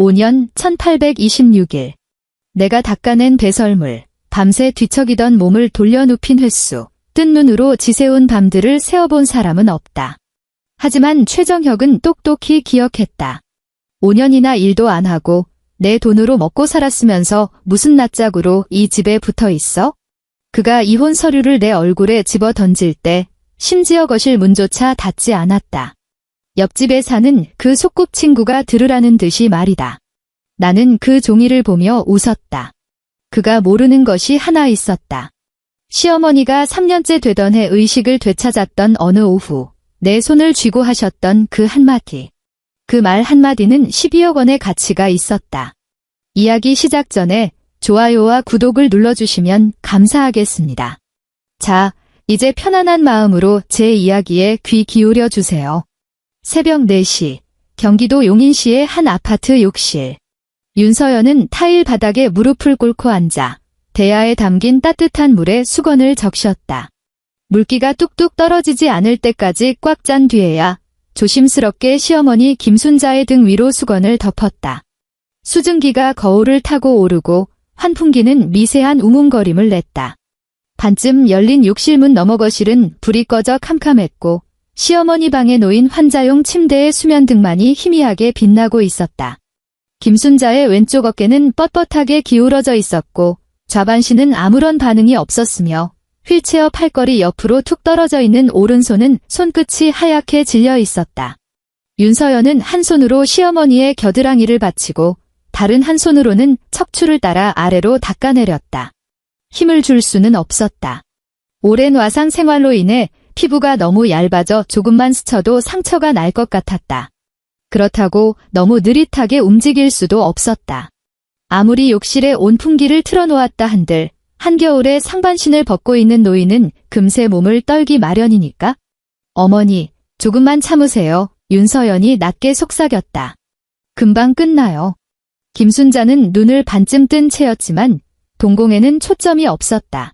5년 1826일. 내가 닦아낸 배설물, 밤새 뒤척이던 몸을 돌려눕힌 횟수, 뜬 눈으로 지새운 밤들을 세어본 사람은 없다. 하지만 최정혁은 똑똑히 기억했다. 5년이나 일도 안 하고 내 돈으로 먹고 살았으면서 무슨 낯짝으로 이 집에 붙어 있어? 그가 이혼 서류를 내 얼굴에 집어 던질 때 심지어 거실 문조차 닫지 않았다. 옆집에 사는 그 소꿉친구가 들으라는 듯이 말이다. 나는 그 종이를 보며 웃었다. 그가 모르는 것이 하나 있었다. 시어머니가 3년째 되던 해 의식을 되찾았던 어느 오후 내 손을 쥐고 하셨던 그 한마디. 그 말 한마디는 12억 원의 가치가 있었다. 이야기 시작 전에 좋아요와 구독을 눌러주시면 감사하겠습니다. 자, 이제 편안한 마음으로 제 이야기에 귀 기울여 주세요. 새벽 4시, 경기도 용인시의 한 아파트 욕실. 윤서연은 타일 바닥에 무릎을 꿇고 앉아 대야에 담긴 따뜻한 물에 수건을 적셨다. 물기가 뚝뚝 떨어지지 않을 때까지 꽉 짠 뒤에야 조심스럽게 시어머니 김순자의 등 위로 수건을 덮었다. 수증기가 거울을 타고 오르고 환풍기는 미세한 웅웅거림을 냈다. 반쯤 열린 욕실문 너머 거실은 불이 꺼져 캄캄했고 시어머니 방에 놓인 환자용 침대의 수면등만이 희미하게 빛나고 있었다. 김순자의 왼쪽 어깨는 뻣뻣하게 기울어져 있었고 좌반신은 아무런 반응이 없었으며 휠체어 팔걸이 옆으로 툭 떨어져 있는 오른손은 손끝이 하얗게 질려 있었다. 윤서연은 한 손으로 시어머니의 겨드랑이를 받치고 다른 한 손으로는 척추를 따라 아래로 닦아내렸다. 힘을 줄 수는 없었다. 오랜 와상 생활로 인해 피부가 너무 얇아져 조금만 스쳐도 상처가 날 것 같았다. 그렇다고 너무 느릿하게 움직일 수도 없었다. 아무리 욕실에 온풍기를 틀어놓았다 한들 한겨울에 상반신을 벗고 있는 노인은 금세 몸을 떨기 마련이니까. 어머니, 조금만 참으세요. 윤서연이 낮게 속삭였다. 금방 끝나요. 김순자는 눈을 반쯤 뜬 채였지만 동공에는 초점이 없었다.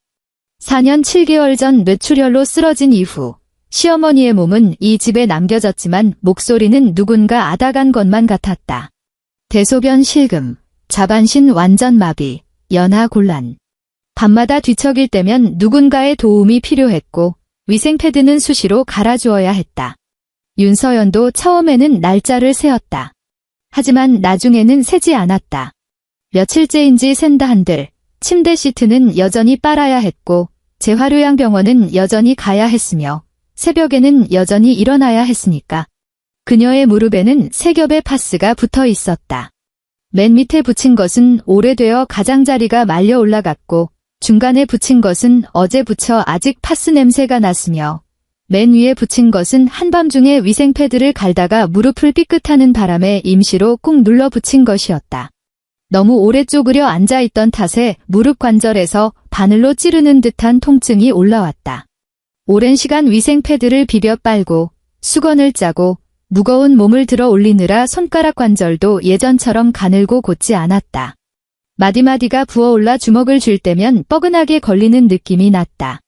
4년 7개월 전 뇌출혈로 쓰러진 이후 시어머니의 몸은 이 집에 남겨졌지만 목소리는 누군가 앗아간 것만 같았다. 대소변 실금, 좌반신 완전 마비, 연하 곤란. 밤마다 뒤척일 때면 누군가의 도움이 필요했고 위생패드는 수시로 갈아주어야 했다. 윤서연도 처음에는 날짜를 세었다. 하지만 나중에는 세지 않았다. 며칠째인지 센다 한들 침대 시트는 여전히 빨아야 했고 재활요양병원은 여전히 가야 했으며 새벽에는 여전히 일어나야 했으니까. 그녀의 무릎에는 세 겹의 파스가 붙어 있었다. 맨 밑에 붙인 것은 오래되어 가장자리가 말려 올라갔고 중간에 붙인 것은 어제 붙여 아직 파스 냄새가 났으며 맨 위에 붙인 것은 한밤중에 위생패드를 갈다가 무릎을 삐끗하는 바람에 임시로 꾹 눌러 붙인 것이었다. 너무 오래 쪼그려 앉아있던 탓에 무릎 관절에서 바늘로 찌르는 듯한 통증이 올라왔다. 오랜 시간 위생패드를 비벼 빨고 수건을 짜고 무거운 몸을 들어 올리느라 손가락 관절도 예전처럼 가늘고 곧지 않았다. 마디마디가 부어올라 주먹을 쥘 때면 뻐근하게 걸리는 느낌이 났다.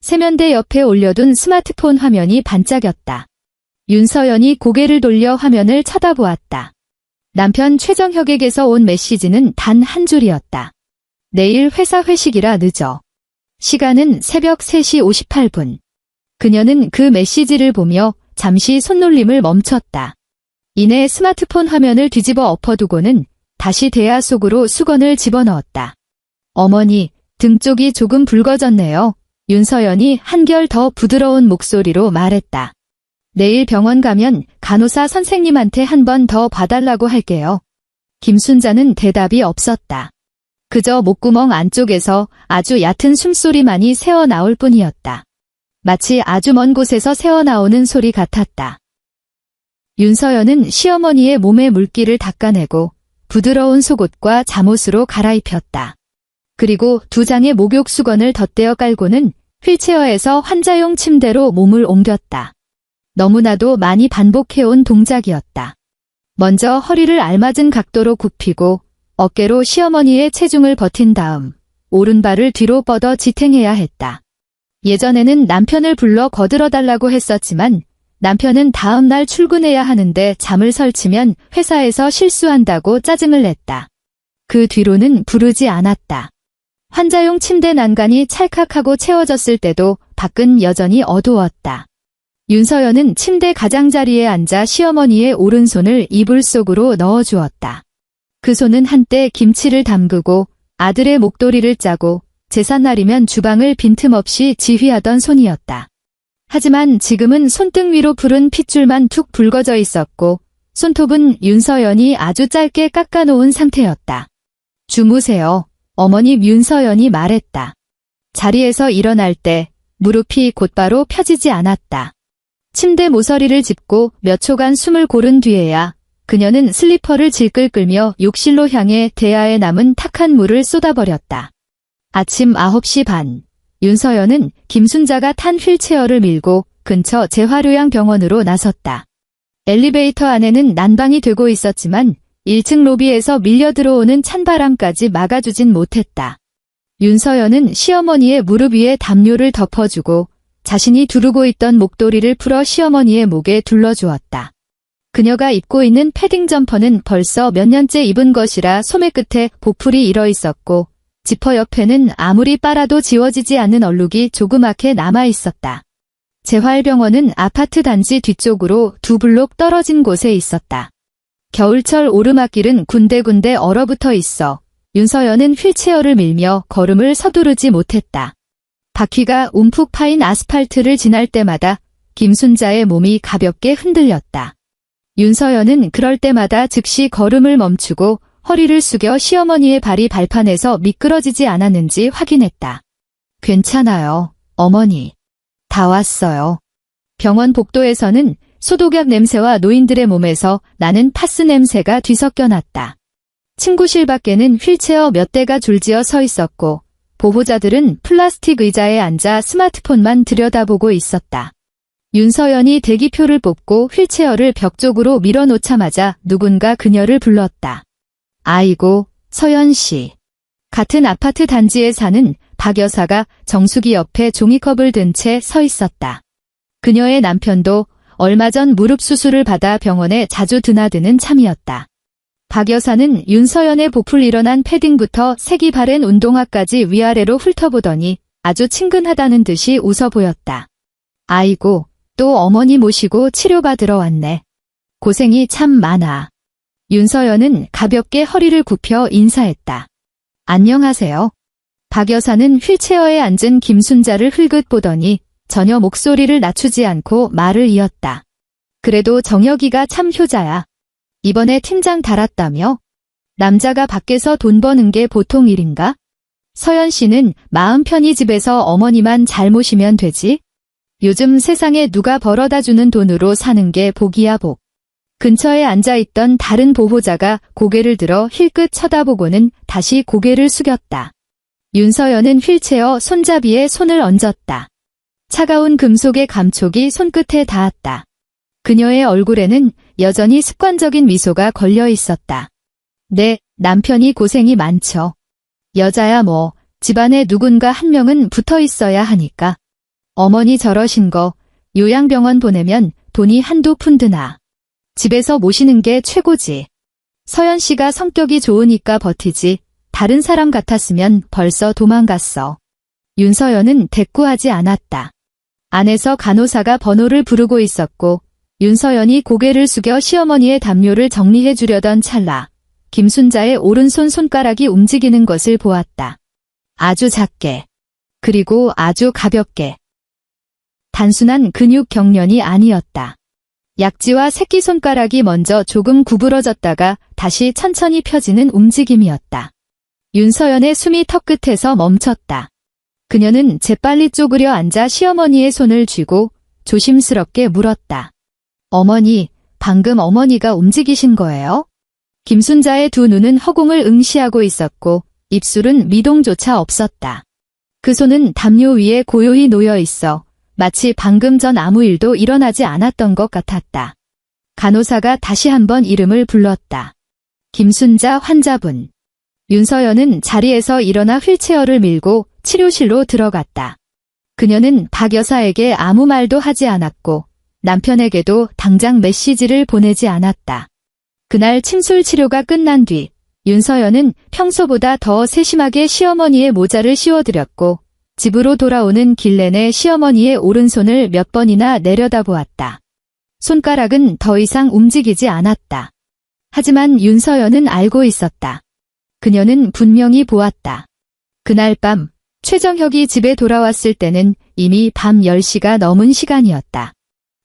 세면대 옆에 올려둔 스마트폰 화면이 반짝였다. 윤서연이 고개를 돌려 화면을 쳐다보았다. 남편 최정혁에게서 온 메시지는 단 한 줄이었다. 내일 회사 회식이라 늦어. 시간은 새벽 3시 58분. 그녀는 그 메시지를 보며 잠시 손놀림을 멈췄다. 이내 스마트폰 화면을 뒤집어 엎어두고는 다시 대야 속으로 수건을 집어넣었다. 어머니, 등 쪽이 조금 붉어졌네요. 윤서연이 한결 더 부드러운 목소리로 말했다. 내일 병원 가면 간호사 선생님한테 한 번 더 봐달라고 할게요. 김순자는 대답이 없었다. 그저 목구멍 안쪽에서 아주 얕은 숨소리만이 새어나올 뿐이었다. 마치 아주 먼 곳에서 새어나오는 소리 같았다. 윤서연은 시어머니의 몸에 물기를 닦아내고 부드러운 속옷과 잠옷으로 갈아입혔다. 그리고 2장의 목욕 수건을 덧대어 깔고는 휠체어에서 환자용 침대로 몸을 옮겼다. 너무나도 많이 반복해온 동작이었다. 먼저 허리를 알맞은 각도로 굽히고 어깨로 시어머니의 체중을 버틴 다음 오른발을 뒤로 뻗어 지탱해야 했다. 예전에는 남편을 불러 거들어달라고 했었지만 남편은 다음 날 출근해야 하는데 잠을 설치면 회사에서 실수한다고 짜증을 냈다. 그 뒤로는 부르지 않았다. 환자용 침대 난간이 찰칵하고 채워졌을 때도 밖은 여전히 어두웠다. 윤서연은 침대 가장자리에 앉아 시어머니의 오른손을 이불 속으로 넣어주었다. 그 손은 한때 김치를 담그고 아들의 목도리를 짜고 제삿날이면 주방을 빈틈없이 지휘하던 손이었다. 하지만 지금은 손등 위로 푸른 핏줄만 툭 붉어져 있었고 손톱은 윤서연이 아주 짧게 깎아놓은 상태였다. 주무세요. 어머니 윤서연이 말했다. 자리에서 일어날 때 무릎이 곧바로 펴지지 않았다. 침대 모서리를 짚고 몇 초간 숨을 고른 뒤에야 그녀는 슬리퍼를 질끌 끌며 욕실로 향해 대야에 남은 탁한 물을 쏟아버렸다. 아침 9시 반, 윤서연은 김순자가 탄 휠체어를 밀고 근처 재활요양병원으로 나섰다. 엘리베이터 안에는 난방이 되고 있었지만 1층 로비에서 밀려 들어오는 찬바람까지 막아주진 못했다. 윤서연은 시어머니의 무릎 위에 담요를 덮어주고 자신이 두르고 있던 목도리를 풀어 시어머니의 목에 둘러주었다. 그녀가 입고 있는 패딩 점퍼는 벌써 몇 년째 입은 것이라 소매 끝에 보풀이 일어 있었고 지퍼 옆에는 아무리 빨아도 지워지지 않는 얼룩이 조그맣게 남아 있었다. 재활병원은 아파트 단지 뒤쪽으로 2블록 떨어진 곳에 있었다. 겨울철 오르막길은 군데군데 얼어붙어 있어 윤서연은 휠체어를 밀며 걸음을 서두르지 못했다. 바퀴가 움푹 파인 아스팔트를 지날 때마다 김순자의 몸이 가볍게 흔들렸다. 윤서연은 그럴 때마다 즉시 걸음을 멈추고 허리를 숙여 시어머니의 발이 발판에서 미끄러지지 않았는지 확인했다. 괜찮아요, 어머니. 다 왔어요. 병원 복도에서는 소독약 냄새와 노인들의 몸에서 나는 파스 냄새가 뒤섞여 났다. 친구실 밖에는 휠체어 몇 대가 줄지어 서 있었고 보호자들은 플라스틱 의자에 앉아 스마트폰만 들여다보고 있었다. 윤서연이 대기표를 뽑고 휠체어를 벽 쪽으로 밀어놓자마자 누군가 그녀를 불렀다. 아이고, 서연 씨. 같은 아파트 단지에 사는 박 여사가 정수기 옆에 종이컵을 든 채 서 있었다. 그녀의 남편도 얼마 전 무릎 수술을 받아 병원에 자주 드나드는 참이었다. 박 여사는 윤서연의 보풀 일어난 패딩부터 색이 바랜 운동화까지 위아래로 훑어보더니 아주 친근하다는 듯이 웃어 보였다. 아이고, 또 어머니 모시고 치료받으러 왔네. 고생이 참 많아. 윤서연은 가볍게 허리를 굽혀 인사했다. 안녕하세요. 박 여사는 휠체어에 앉은 김순자를 흘긋 보더니 전혀 목소리를 낮추지 않고 말을 이었다. 그래도 정혁이가 참 효자야. 이번에 팀장 달았다며? 남자가 밖에서 돈 버는 게 보통 일인가? 서연 씨는 마음 편히 집에서 어머니만 잘 모시면 되지? 요즘 세상에 누가 벌어다 주는 돈으로 사는 게 복이야 복. 근처에 앉아있던 다른 보호자가 고개를 들어 힐끗 쳐다보고는 다시 고개를 숙였다. 윤서연은 휠체어 손잡이에 손을 얹었다. 차가운 금속의 감촉이 손끝에 닿았다. 그녀의 얼굴에는 여전히 습관적인 미소가 걸려 있었다. 네, 남편이 고생이 많죠. 여자야 뭐, 집안에 누군가 한 명은 붙어 있어야 하니까. 어머니 저러신 거, 요양병원 보내면 돈이 한두 푼드나. 집에서 모시는 게 최고지. 서연 씨가 성격이 좋으니까 버티지, 다른 사람 같았으면 벌써 도망갔어. 윤서연은 대꾸하지 않았다. 안에서 간호사가 번호를 부르고 있었고, 윤서연이 고개를 숙여 시어머니의 담요를 정리해 주려던 찰나, 김순자의 오른손 손가락이 움직이는 것을 보았다. 아주 작게, 그리고 아주 가볍게. 단순한 근육 경련이 아니었다. 약지와 새끼손가락이 먼저 조금 구부러졌다가 다시 천천히 펴지는 움직임이었다. 윤서연의 숨이 턱끝에서 멈췄다. 그녀는 재빨리 쪼그려 앉아 시어머니의 손을 쥐고 조심스럽게 물었다. 어머니, 방금 어머니가 움직이신 거예요? 김순자의 두 눈은 허공을 응시하고 있었고 입술은 미동조차 없었다. 그 손은 담요 위에 고요히 놓여 있어 마치 방금 전 아무 일도 일어나지 않았던 것 같았다. 간호사가 다시 한번 이름을 불렀다. 김순자 환자분. 윤서연은 자리에서 일어나 휠체어를 밀고 치료실로 들어갔다. 그녀는 박 여사에게 아무 말도 하지 않았고 남편에게도 당장 메시지를 보내지 않았다. 그날 침술 치료가 끝난 뒤 윤서연은 평소보다 더 세심하게 시어머니의 모자를 씌워드렸고 집으로 돌아오는 길 내내 시어머니의 오른손을 몇 번이나 내려다보았다. 손가락은 더 이상 움직이지 않았다. 하지만 윤서연은 알고 있었다. 그녀는 분명히 보았다. 그날 밤 최정혁이 집에 돌아왔을 때는 이미 밤 10시가 넘은 시간이었다.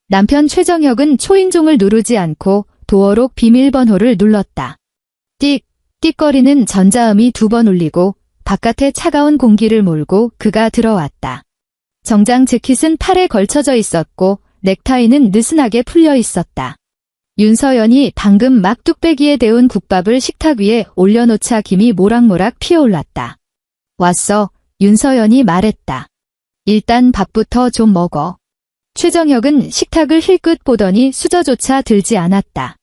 남편 최정혁은 초인종을 누르지 않고 도어록 비밀번호를 눌렀다. 띡, 띡거리는 전자음이 2번 울리고 바깥에 차가운 공기를 몰고 그가 들어왔다. 정장 재킷은 팔에 걸쳐져 있었고 넥타이는 느슨하게 풀려 있었다. 윤서연이 방금 막 뚝배기에 데운 국밥을 식탁 위에 올려놓자 김이 모락모락 피어올랐다. 왔어, 윤서연이 말했다. 일단 밥부터 좀 먹어. 최정혁은 식탁을 힐끗 보더니 수저조차 들지 않았다.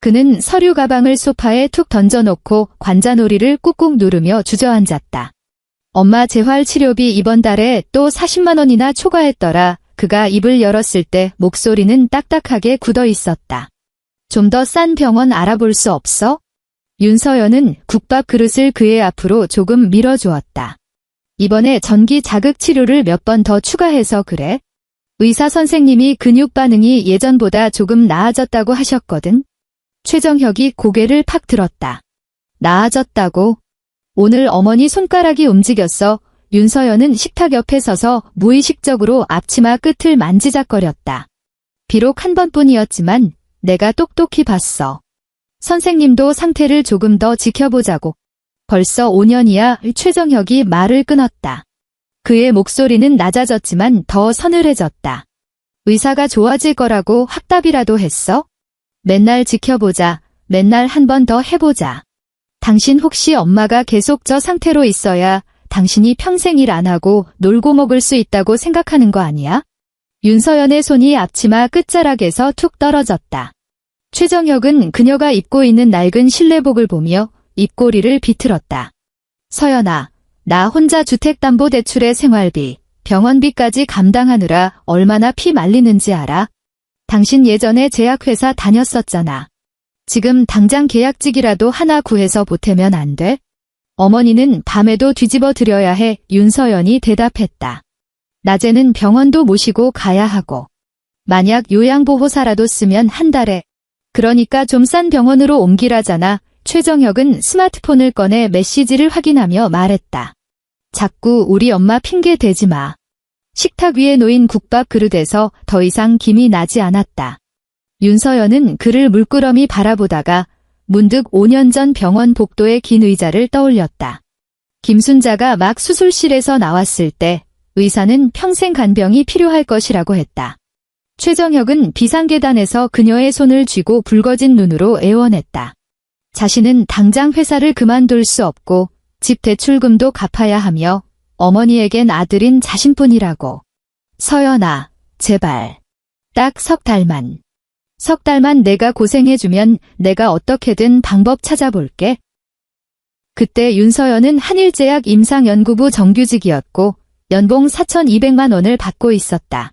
그는 서류 가방을 소파에 툭 던져놓고 관자놀이를 꾹꾹 누르며 주저앉았다. 엄마 재활치료비 이번 달에 또 40만 원이나 초과했더라. 그가 입을 열었을 때 목소리는 딱딱하게 굳어 있었다. 좀 더 싼 병원 알아볼 수 없어? 윤서연은 국밥 그릇을 그의 앞으로 조금 밀어주었다. 이번에 전기 자극 치료를 몇 번 더 추가해서 그래? 의사 선생님이 근육 반응이 예전보다 조금 나아졌다고 하셨거든. 최정혁이 고개를 팍 들었다. 나아졌다고? 오늘 어머니 손가락이 움직였어. 윤서연은 식탁 옆에 서서 무의식적으로 앞치마 끝을 만지작거렸다. 비록 한 번뿐이었지만 내가 똑똑히 봤어. 선생님도 상태를 조금 더 지켜보자고. 벌써 5년이야. 최정혁이 말을 끊었다. 그의 목소리는 낮아졌지만 더 서늘해졌다. 의사가 좋아질 거라고 확답이라도 했어? 맨날 지켜보자. 맨날 한 번 더 해보자. 당신 혹시 엄마가 계속 저 상태로 있어야 당신이 평생 일 안 하고 놀고 먹을 수 있다고 생각하는 거 아니야? 윤서연의 손이 앞치마 끝자락에서 툭 떨어졌다. 최정혁은 그녀가 입고 있는 낡은 실내복을 보며 입꼬리를 비틀었다. 서연아, 나 혼자 주택담보대출의 생활비, 병원비까지 감당하느라 얼마나 피 말리는지 알아? 당신 예전에 제약회사 다녔었잖아. 지금 당장 계약직이라도 하나 구해서 보태면 안 돼? 어머니는 밤에도 뒤집어 드려야 해. 윤서연이 대답했다. 낮에는 병원도 모시고 가야 하고. 만약 요양보호사라도 쓰면 한 달에. 그러니까 좀 싼 병원으로 옮기라잖아. 최정혁은 스마트폰을 꺼내 메시지를 확인하며 말했다. 자꾸 우리 엄마 핑계 대지 마. 식탁 위에 놓인 국밥 그릇에서 더 이상 김이 나지 않았다. 윤서연은 그를 물끄러미 바라보다가 문득 5년 전 병원 복도의 긴 의자를 떠올렸다. 김순자가 막 수술실에서 나왔을 때 의사는 평생 간병이 필요할 것이라고 했다. 최정혁은 비상계단에서 그녀의 손을 쥐고 붉어진 눈으로 애원했다. 자신은 당장 회사를 그만둘 수 없고 집 대출금도 갚아야 하며 어머니에겐 아들인 자신뿐이라고. 서연아, 제발. 딱 3달만. 3달만 내가 고생해주면 내가 어떻게든 방법 찾아볼게. 그때 윤서연은 한일제약 임상연구부 정규직이었고 연봉 4,200만 원을 받고 있었다.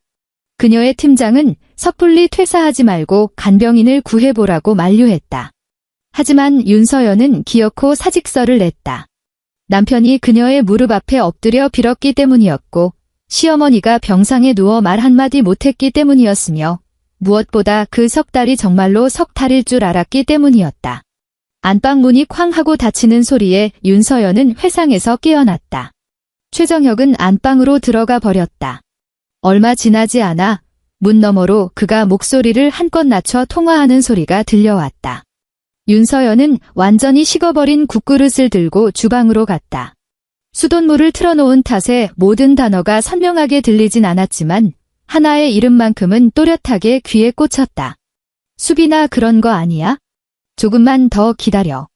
그녀의 팀장은 섣불리 퇴사하지 말고 간병인을 구해보라고 만류했다. 하지만 윤서연은 기어코 사직서를 냈다. 남편이 그녀의 무릎 앞에 엎드려 빌었기 때문이었고 시어머니가 병상에 누워 말 한마디 못했기 때문이었으며 무엇보다 그 3달이 정말로 3달일 줄 알았기 때문이었다. 안방 문이 쾅 하고 닫히는 소리에 윤서연은 회상에서 깨어났다. 최정혁은 안방으로 들어가 버렸다. 얼마 지나지 않아 문 너머로 그가 목소리를 한껏 낮춰 통화하는 소리가 들려왔다. 윤서연은 완전히 식어버린 국그릇을 들고 주방으로 갔다. 수돗물을 틀어놓은 탓에 모든 단어가 선명하게 들리진 않았지만 하나의 이름만큼은 또렷하게 귀에 꽂혔다. 수빈아, 그런 거 아니야? 조금만 더 기다려.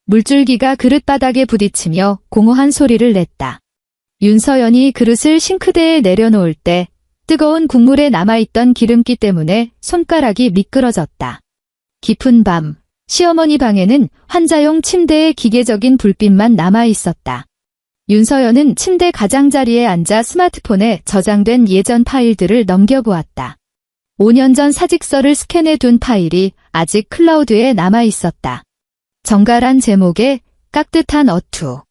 물줄기가 그릇바닥에 부딪히며 공허한 소리를 냈다. 윤서연이 그릇을 싱크대에 내려놓을 때 뜨거운 국물에 남아있던 기름기 때문에 손가락이 미끄러졌다. 깊은 밤, 시어머니 방에는 환자용 침대에 기계적인 불빛만 남아있었다. 윤서연은 침대 가장자리에 앉아 스마트폰에 저장된 예전 파일들을 넘겨보았다. 5년 전 사직서를 스캔해 둔 파일이 아직 클라우드에 남아 있었다. 정갈한 제목에 깍듯한 어투.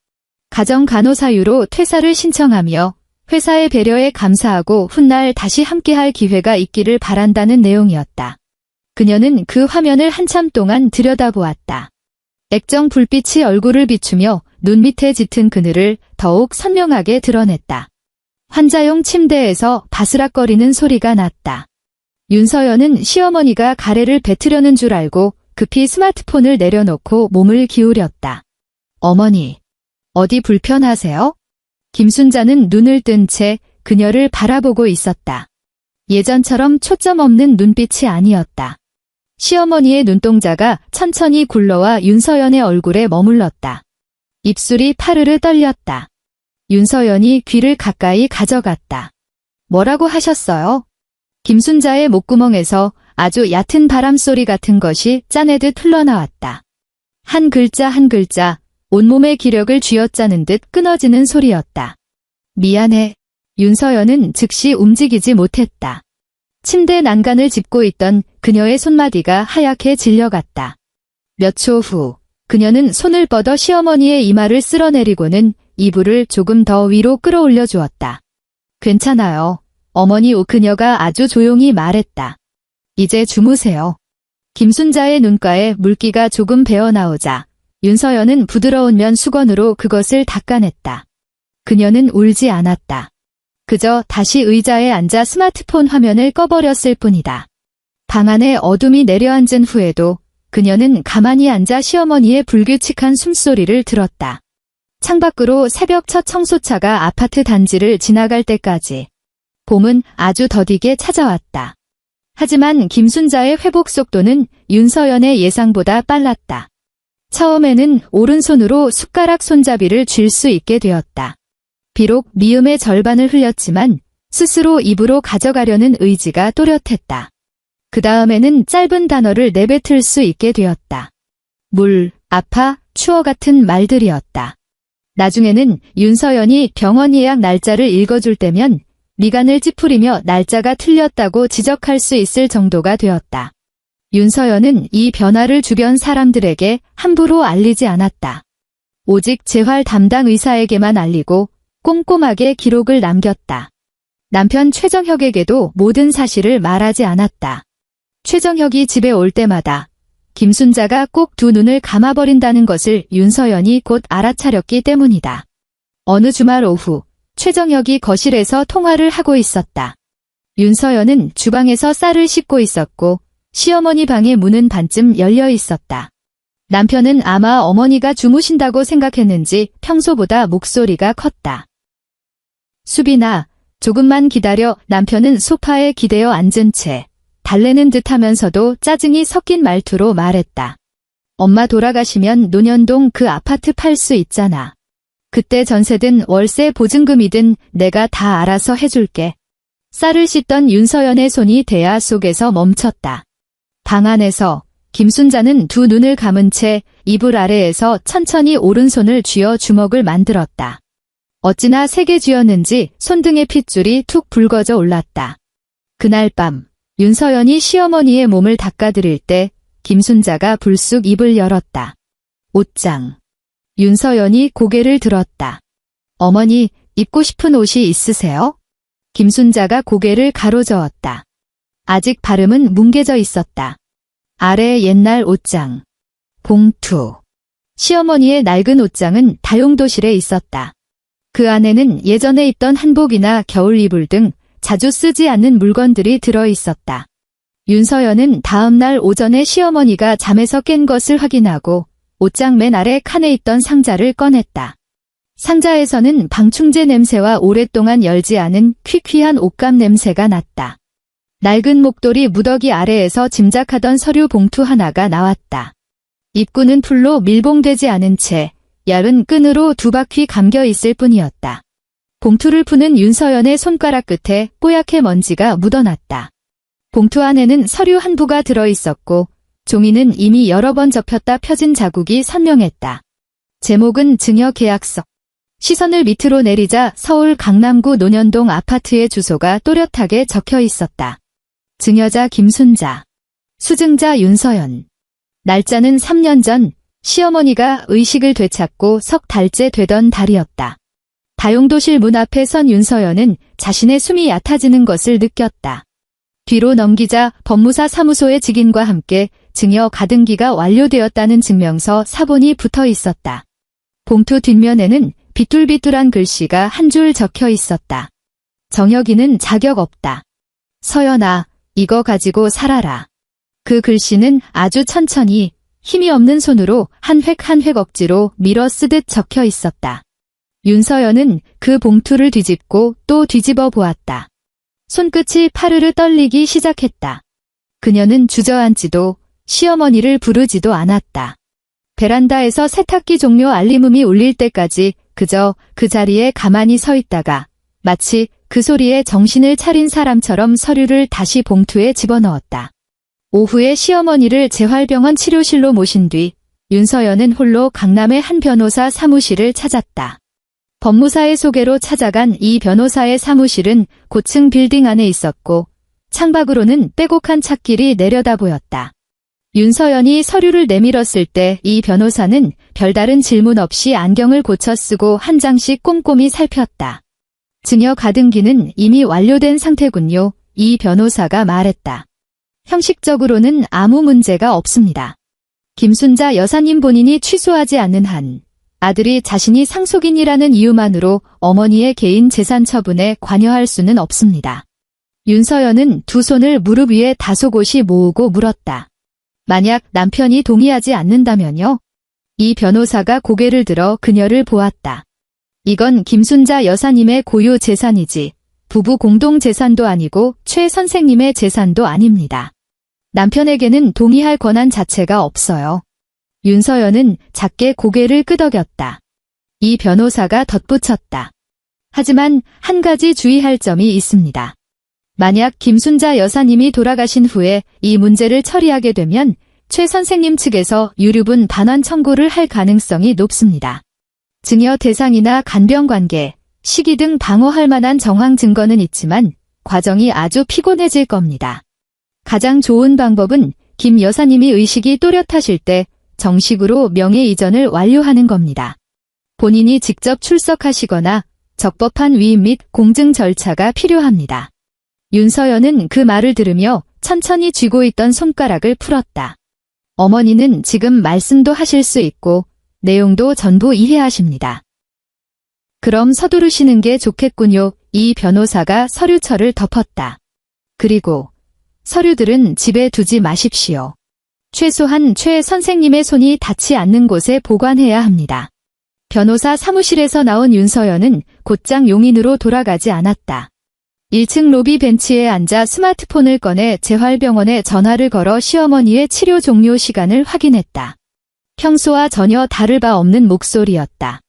가정 간호사유로 퇴사를 신청하며 회사의 배려에 감사하고 훗날 다시 함께할 기회가 있기를 바란다는 내용이었다. 그녀는 그 화면을 한참 동안 들여다보았다. 액정 불빛이 얼굴을 비추며 눈 밑에 짙은 그늘을 더욱 선명하게 드러냈다. 환자용 침대에서 바스락거리는 소리가 났다. 윤서연은 시어머니가 가래를 뱉으려는 줄 알고 급히 스마트폰을 내려놓고 몸을 기울였다. 어머니, 어디 불편하세요? 김순자는 눈을 뜬 채 그녀를 바라보고 있었다. 예전처럼 초점 없는 눈빛이 아니었다. 시어머니의 눈동자가 천천히 굴러와 윤서연의 얼굴에 머물렀다. 입술이 파르르 떨렸다. 윤서연이 귀를 가까이 가져갔다. 뭐라고 하셨어요? 김순자의 목구멍에서 아주 얕은 바람소리 같은 것이 짜내듯 흘러나왔다. 한 글자 한 글자 온몸의 기력을 쥐어짜는 듯 끊어지는 소리였다. 미안해. 윤서연은 즉시 움직이지 못했다. 침대 난간을 짚고 있던 그녀의 손마디가 하얗게 질려갔다. 몇 초 후 그녀는 손을 뻗어 시어머니의 이마를 쓸어내리고는 이불을 조금 더 위로 끌어올려 주었다. 괜찮아요. 어머니. 그녀가 아주 조용히 말했다. 이제 주무세요. 김순자의 눈가에 물기가 조금 배어나오자 윤서연은 부드러운 면 수건으로 그것을 닦아냈다. 그녀는 울지 않았다. 그저 다시 의자에 앉아 스마트폰 화면을 꺼버렸을 뿐이다. 방 안에 어둠이 내려앉은 후에도 그녀는 가만히 앉아 시어머니의 불규칙한 숨소리를 들었다. 창밖으로 새벽 첫 청소차가 아파트 단지를 지나갈 때까지 봄은 아주 더디게 찾아왔다. 하지만 김순자의 회복 속도는 윤서연의 예상보다 빨랐다. 처음에는 오른손으로 숟가락 손잡이를 쥘 수 있게 되었다. 비록 미음의 절반을 흘렸지만 스스로 입으로 가져가려는 의지가 또렷했다. 그 다음에는 짧은 단어를 내뱉을 수 있게 되었다. 물, 아파, 추워 같은 말들이었다. 나중에는 윤서연이 병원 예약 날짜를 읽어줄 때면 미간을 찌푸리며 날짜가 틀렸다고 지적할 수 있을 정도가 되었다. 윤서연은 이 변화를 주변 사람들에게 함부로 알리지 않았다. 오직 재활 담당 의사에게만 알리고 꼼꼼하게 기록을 남겼다. 남편 최정혁에게도 모든 사실을 말하지 않았다. 최정혁이 집에 올 때마다 김순자가 꼭 두 눈을 감아버린다는 것을 윤서연이 곧 알아차렸기 때문이다. 어느 주말 오후 최정혁이 거실에서 통화를 하고 있었다. 윤서연은 주방에서 쌀을 씻고 있었고 시어머니 방의 문은 반쯤 열려 있었다. 남편은 아마 어머니가 주무신다고 생각했는지 평소보다 목소리가 컸다. 수빈아, 조금만 기다려. 남편은 소파에 기대어 앉은 채 달래는 듯하면서도 짜증이 섞인 말투로 말했다. 엄마 돌아가시면 논현동 그 아파트 팔 수 있잖아. 그때 전세든 월세 보증금이든 내가 다 알아서 해줄게. 쌀을 씻던 윤서연의 손이 대야 속에서 멈췄다. 방 안에서 김순자는 두 눈을 감은 채 이불 아래에서 천천히 오른손을 쥐어 주먹을 만들었다. 어찌나 세게 쥐었는지 손등의 핏줄이 툭 붉어져 올랐다. 그날 밤 윤서연이 시어머니의 몸을 닦아드릴 때 김순자가 불쑥 입을 열었다. 옷장. 윤서연이 고개를 들었다. 어머니, 입고 싶은 옷이 있으세요? 김순자가 고개를 가로저었다. 아직 발음은 뭉개져 있었다. 아래 옛날 옷장. 봉투. 시어머니의 낡은 옷장은 다용도실에 있었다. 그 안에는 예전에 입던 한복이나 겨울 이불 등 자주 쓰지 않는 물건들이 들어 있었다. 윤서연은 다음 날 오전에 시어머니가 잠에서 깬 것을 확인하고 옷장 맨 아래 칸에 있던 상자를 꺼냈다. 상자에서는 방충제 냄새와 오랫동안 열지 않은 퀴퀴한 옷감 냄새가 났다. 낡은 목도리 무더기 아래에서 짐작하던 서류 봉투 하나가 나왔다. 입구는 풀로 밀봉되지 않은 채 얇은 끈으로 두 바퀴 감겨 있을 뿐이었다. 봉투를 푸는 윤서연의 손가락 끝에 뽀얗게 먼지가 묻어났다. 봉투 안에는 서류 한 부가 들어있었고 종이는 이미 여러 번 접혔다 펴진 자국이 선명했다. 제목은 증여계약서. 시선을 밑으로 내리자 서울 강남구 논현동 아파트의 주소가 또렷하게 적혀 있었다. 증여자 김순자, 수증자 윤서연. 날짜는 3년 전 시어머니가 의식을 되찾고 석 달째 되던 달이었다. 다용도실 문 앞에 선 윤서연은 자신의 숨이 얕아지는 것을 느꼈다. 뒤로 넘기자 법무사 사무소의 직인과 함께 증여 가등기가 완료되었다는 증명서 사본이 붙어 있었다. 봉투 뒷면에는 비뚤비뚤한 글씨가 한 줄 적혀 있었다. 정혁이는 자격 없다. 서연아, 이거 가지고 살아라. 그 글씨는 아주 천천히 힘이 없는 손으로 한 획 한 획 억지로 밀어 쓰듯 적혀 있었다. 윤서연은 그 봉투를 뒤집고 또 뒤집어 보았다. 손끝이 파르르 떨리기 시작했다. 그녀는 주저앉지도 시어머니를 부르지도 않았다. 베란다에서 세탁기 종료 알림음이 울릴 때까지 그저 그 자리에 가만히 서 있다가 마치 그 소리에 정신을 차린 사람처럼 서류를 다시 봉투에 집어넣었다. 오후에 시어머니를 재활병원 치료실로 모신 뒤 윤서연은 홀로 강남의 한 변호사 사무실을 찾았다. 법무사의 소개로 찾아간 이 변호사의 사무실은 고층 빌딩 안에 있었고 창밖으로는 빼곡한 찻길이 내려다 보였다. 윤서연이 서류를 내밀었을 때 이 변호사는 별다른 질문 없이 안경을 고쳐 쓰고 한 장씩 꼼꼼히 살폈다. 증여 가등기는 이미 완료된 상태군요. 이 변호사가 말했다. 형식적으로는 아무 문제가 없습니다. 김순자 여사님 본인이 취소하지 않는 한 아들이 자신이 상속인이라는 이유만으로 어머니의 개인 재산 처분에 관여할 수는 없습니다. 윤서연은 두 손을 무릎 위에 다소곳이 모으고 물었다. 만약 남편이 동의하지 않는다면요? 이 변호사가 고개를 들어 그녀를 보았다. 이건 김순자 여사님의 고유 재산이지 부부 공동 재산도 아니고 최 선생님의 재산도 아닙니다. 남편에게는 동의할 권한 자체가 없어요. 윤서연은 작게 고개를 끄덕였다. 이 변호사가 덧붙였다. 하지만 한 가지 주의할 점이 있습니다. 만약 김순자 여사님이 돌아가신 후에 이 문제를 처리하게 되면 최 선생님 측에서 유류분 반환 청구를 할 가능성이 높습니다. 증여 대상이나 간병관계, 시기 등 방어할 만한 정황 증거는 있지만 과정이 아주 피곤해질 겁니다. 가장 좋은 방법은 김 여사님이 의식이 또렷하실 때 정식으로 명예 이전을 완료하는 겁니다. 본인이 직접 출석하시거나 적법한 위임 및 공증 절차가 필요합니다. 윤서연은 그 말을 들으며 천천히 쥐고 있던 손가락을 풀었다. 어머니는 지금 말씀도 하실 수 있고 내용도 전부 이해하십니다. 그럼 서두르시는 게 좋겠군요. 이 변호사가 서류철을 덮었다. 그리고 서류들은 집에 두지 마십시오. 최소한 최 선생님의 손이 닿지 않는 곳에 보관해야 합니다. 변호사 사무실에서 나온 윤서연은 곧장 용인으로 돌아가지 않았다. 1층 로비 벤치에 앉아 스마트폰을 꺼내 재활병원에 전화를 걸어 시어머니의 치료 종료 시간을 확인했다. 평소와 전혀 다를 바 없는 목소리였다.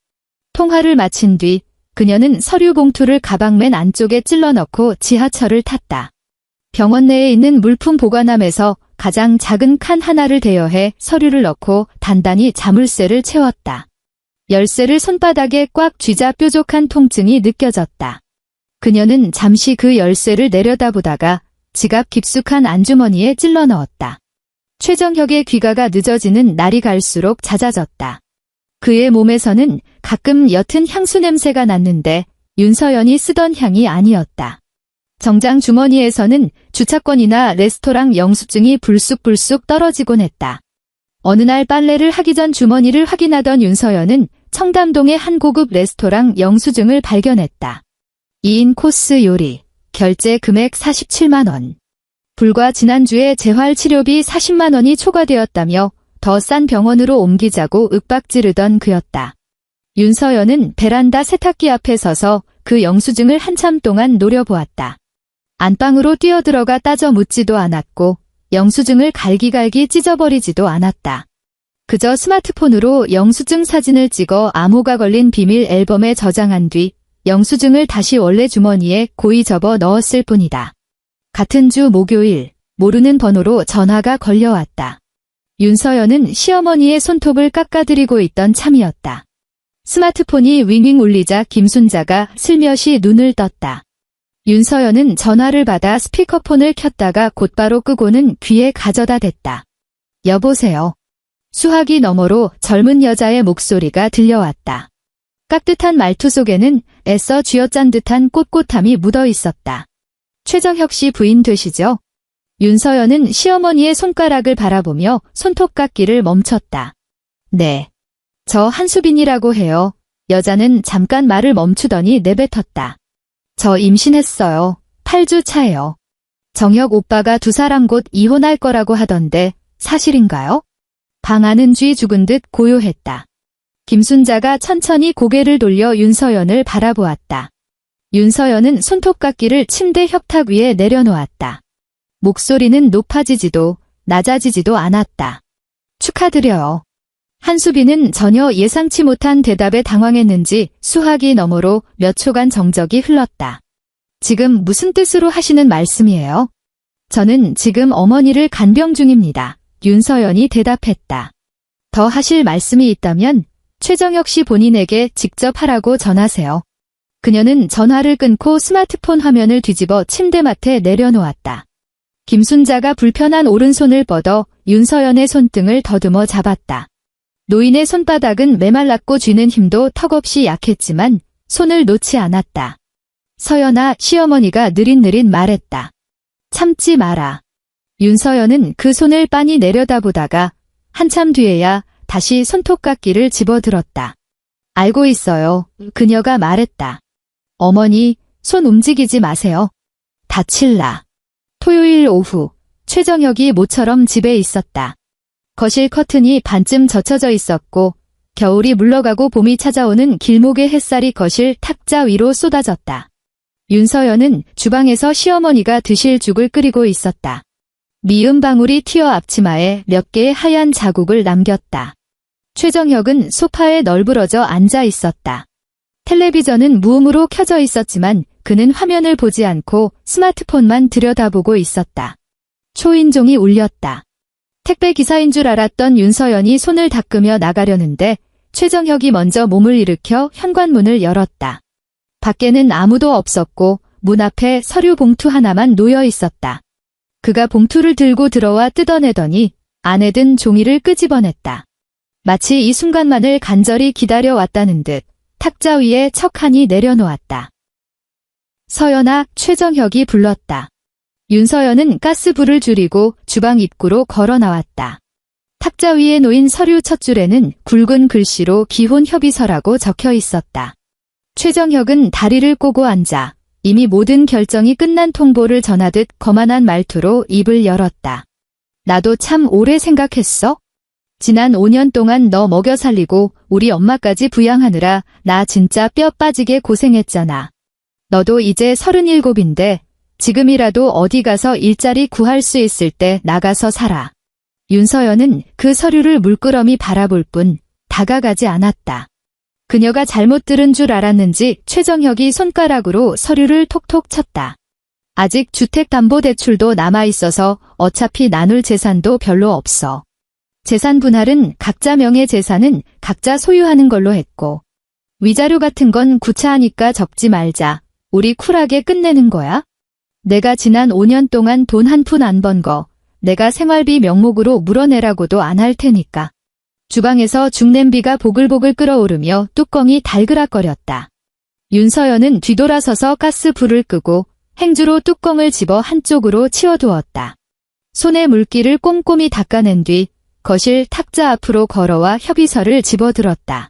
통화를 마친 뒤 그녀는 서류 봉투를 가방 맨 안쪽에 찔러 넣고 지하철을 탔다. 병원 내에 있는 물품 보관함에서 가장 작은 칸 하나를 대여해 서류를 넣고 단단히 자물쇠를 채웠다. 열쇠를 손바닥에 꽉 쥐자 뾰족한 통증이 느껴졌다. 그녀는 잠시 그 열쇠를 내려다보다가 지갑 깊숙한 안주머니에 찔러 넣었다. 최정혁의 귀가가 늦어지는 날이 갈수록 잦아졌다. 그의 몸에서는 가끔 옅은 향수 냄새가 났는데 윤서연이 쓰던 향이 아니었다. 정장 주머니에서는 주차권이나 레스토랑 영수증이 불쑥불쑥 떨어지곤 했다. 어느 날 빨래를 하기 전 주머니를 확인하던 윤서연은 청담동의 한 고급 레스토랑 영수증을 발견했다. 2인 코스 요리, 결제 금액 47만 원. 불과 지난주에 재활치료비 40만 원이 초과되었다며 더 싼 병원으로 옮기자고 윽박지르던 그였다. 윤서연은 베란다 세탁기 앞에 서서 그 영수증을 한참 동안 노려보았다. 안방으로 뛰어들어가 따져 묻지도 않았고 영수증을 갈기갈기 찢어버리지도 않았다. 그저 스마트폰으로 영수증 사진을 찍어 암호가 걸린 비밀 앨범에 저장한 뒤 영수증을 다시 원래 주머니에 고이 접어 넣었을 뿐이다. 같은 주 목요일, 모르는 번호로 전화가 걸려왔다. 윤서연은 시어머니의 손톱을 깎아드리고 있던 참이었다. 스마트폰이 윙윙 울리자 김순자가 슬며시 눈을 떴다. 윤서연은 전화를 받아 스피커폰을 켰다가 곧바로 끄고는 귀에 가져다 댔다. 여보세요. 수화기 너머로 젊은 여자의 목소리가 들려왔다. 깍듯한 말투 속에는 애써 쥐어짠 듯한 꼿꼿함이 묻어 있었다. 최정혁 씨 부인 되시죠? 윤서연은 시어머니의 손가락을 바라보며 손톱깎기를 멈췄다. 네. 저 한수빈이라고 해요. 여자는 잠깐 말을 멈추더니 내뱉었다. 저 임신했어요. 8주 차예요. 정혁 오빠가 두 사람 곧 이혼할 거라고 하던데 사실인가요? 방 안은 쥐 죽은 듯 고요했다. 김순자가 천천히 고개를 돌려 윤서연을 바라보았다. 윤서연은 손톱깎이를 침대 협탁 위에 내려놓았다. 목소리는 높아지지도 낮아지지도 않았다. 축하드려요. 한수빈은 전혀 예상치 못한 대답에 당황했는지 수화기 너머로 몇 초간 정적이 흘렀다. 지금 무슨 뜻으로 하시는 말씀이에요? 저는 지금 어머니를 간병 중입니다. 윤서연이 대답했다. 더 하실 말씀이 있다면 최정혁 씨 본인에게 직접 하라고 전하세요. 그녀는 전화를 끊고 스마트폰 화면을 뒤집어 침대맡에 내려놓았다. 김순자가 불편한 오른손을 뻗어 윤서연의 손등을 더듬어 잡았다. 노인의 손바닥은 메말랐고 쥐는 힘도 턱없이 약했지만 손을 놓지 않았다. 서연아, 시어머니가 느릿느릿 말했다. 참지 마라. 윤서연은 그 손을 빤히 내려다보다가 한참 뒤에야 다시 손톱깎이를 집어들었다. 알고 있어요. 그녀가 말했다. 어머니, 손 움직이지 마세요. 다칠라. 토요일 오후, 최정혁이 모처럼 집에 있었다. 거실 커튼이 반쯤 젖혀져 있었고 겨울이 물러가고 봄이 찾아오는 길목의 햇살이 거실 탁자 위로 쏟아졌다. 윤서연은 주방에서 시어머니가 드실 죽을 끓이고 있었다. 미음 방울이 튀어 앞치마에 몇 개의 하얀 자국을 남겼다. 최정혁은 소파에 널브러져 앉아 있었다. 텔레비전은 무음으로 켜져 있었지만 그는 화면을 보지 않고 스마트폰만 들여다보고 있었다. 초인종이 울렸다. 택배 기사인 줄 알았던 윤서연이 손을 닦으며 나가려는데 최정혁이 먼저 몸을 일으켜 현관문을 열었다. 밖에는 아무도 없었고 문 앞에 서류 봉투 하나만 놓여 있었다. 그가 봉투를 들고 들어와 뜯어내더니 안에 든 종이를 끄집어냈다. 마치 이 순간만을 간절히 기다려왔다는 듯 탁자 위에 척하니 내려놓았다. 서연아, 최정혁이 불렀다. 윤서연은 가스불을 줄이고 주방 입구로 걸어 나왔다. 탁자 위에 놓인 서류 첫 줄에는 굵은 글씨로 기혼 협의서라고 적혀 있었다. 최정혁은 다리를 꼬고 앉아 이미 모든 결정이 끝난 통보를 전하듯 거만한 말투로 입을 열었다. 나도 참 오래 생각했어? 지난 5년 동안 너 먹여 살리고 우리 엄마까지 부양하느라 나 진짜 뼈 빠지게 고생했잖아. 너도 이제 37인데 지금이라도 어디 가서 일자리 구할 수 있을 때 나가서 살아. 윤서연은 그 서류를 물끄러미 바라볼 뿐 다가가지 않았다. 그녀가 잘못 들은 줄 알았는지 최정혁이 손가락으로 서류를 톡톡 쳤다. 아직 주택담보대출도 남아있어서 어차피 나눌 재산도 별로 없어. 재산 분할은 각자 명의 재산은 각자 소유하는 걸로 했고 위자료 같은 건 구차하니까 적지 말자. 우리 쿨하게 끝내는 거야? 내가 지난 5년 동안 돈 한 푼 안 번 거 내가 생활비 명목으로 물어내라고도 안 할 테니까. 주방에서 죽냄비가 보글보글 끓어오르며 뚜껑이 달그락거렸다. 윤서연은 뒤돌아서서 가스불을 끄고 행주로 뚜껑을 집어 한쪽으로 치워두었다. 손에 물기를 꼼꼼히 닦아낸 뒤 거실 탁자 앞으로 걸어와 협의서를 집어들었다.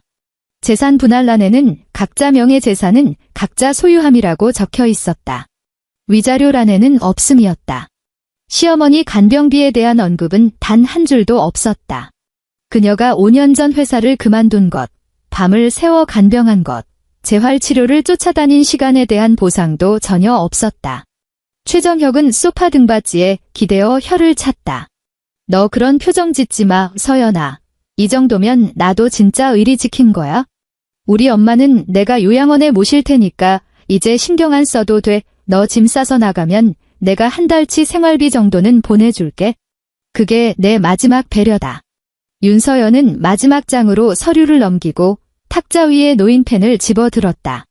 재산 분할란에는 각자 명의 재산은 각자 소유함이라고 적혀 있었다. 위자료란에는 없음이었다. 시어머니 간병비에 대한 언급은 단 한 줄도 없었다. 그녀가 5년 전 회사를 그만둔 것, 밤을 새워 간병한 것, 재활치료를 쫓아다닌 시간에 대한 보상도 전혀 없었다. 최정혁은 소파 등받이에 기대어 혀를 찼다. 너 그런 표정 짓지 마, 서연아. 이 정도면 나도 진짜 의리 지킨 거야? 우리 엄마는 내가 요양원에 모실 테니까 이제 신경 안 써도 돼. 너 짐 싸서 나가면 내가 한 달치 생활비 정도는 보내줄게. 그게 내 마지막 배려다. 윤서연은 마지막 장으로 서류를 넘기고 탁자 위에 놓인 펜을 집어들었다.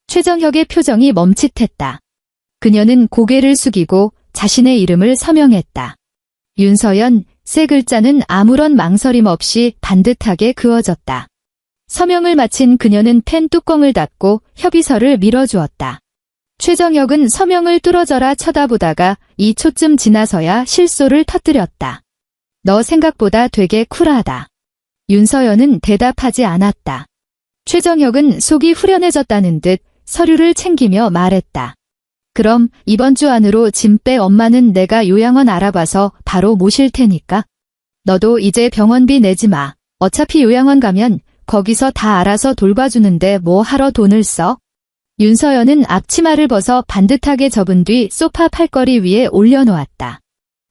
최정혁의 표정이 멈칫했다. 그녀는 고개를 숙이고 자신의 이름을 서명했다. 윤서연, 세 글자는 아무런 망설임 없이 반듯하게 그어졌다. 서명을 마친 그녀는 펜 뚜껑을 닫고 협의서를 밀어주었다. 최정혁은 서명을 뚫어져라 쳐다보다가 2초쯤 지나서야 실소를 터뜨렸다. 너 생각보다 되게 쿨하다. 윤서연은 대답하지 않았다. 최정혁은 속이 후련해졌다는 듯 서류를 챙기며 말했다. 그럼 이번 주 안으로 짐 빼. 엄마는 내가 요양원 알아봐서 바로 모실 테니까. 너도 이제 병원비 내지 마. 어차피 요양원 가면 거기서 다 알아서 돌봐주는데 뭐 하러 돈을 써? 윤서연은 앞치마를 벗어 반듯하게 접은 뒤 소파 팔걸이 위에 올려놓았다.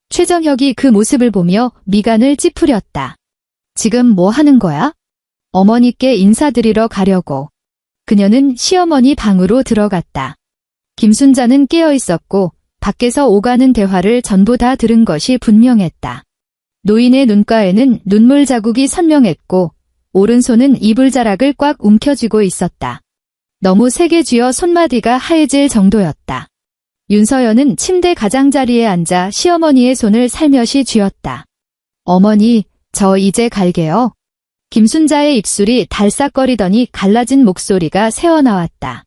최정혁이 그 모습을 보며 미간을 찌푸렸다. 지금 뭐 하는 거야? 어머니께 인사드리러 가려고. 그녀는 시어머니 방으로 들어갔다. 김순자는 깨어 있었고 밖에서 오가는 대화를 전부 다 들은 것이 분명했다. 노인의 눈가에는 눈물 자국이 선명했고 오른손은 이불자락을 꽉 움켜쥐고 있었다. 너무 세게 쥐어 손마디가 하얘질 정도였다. 윤서연은 침대 가장자리에 앉아 시어머니의 손을 살며시 쥐었다. 어머니, 저 이제 갈게요. 김순자의 입술이 달싹거리더니 갈라진 목소리가 새어나왔다.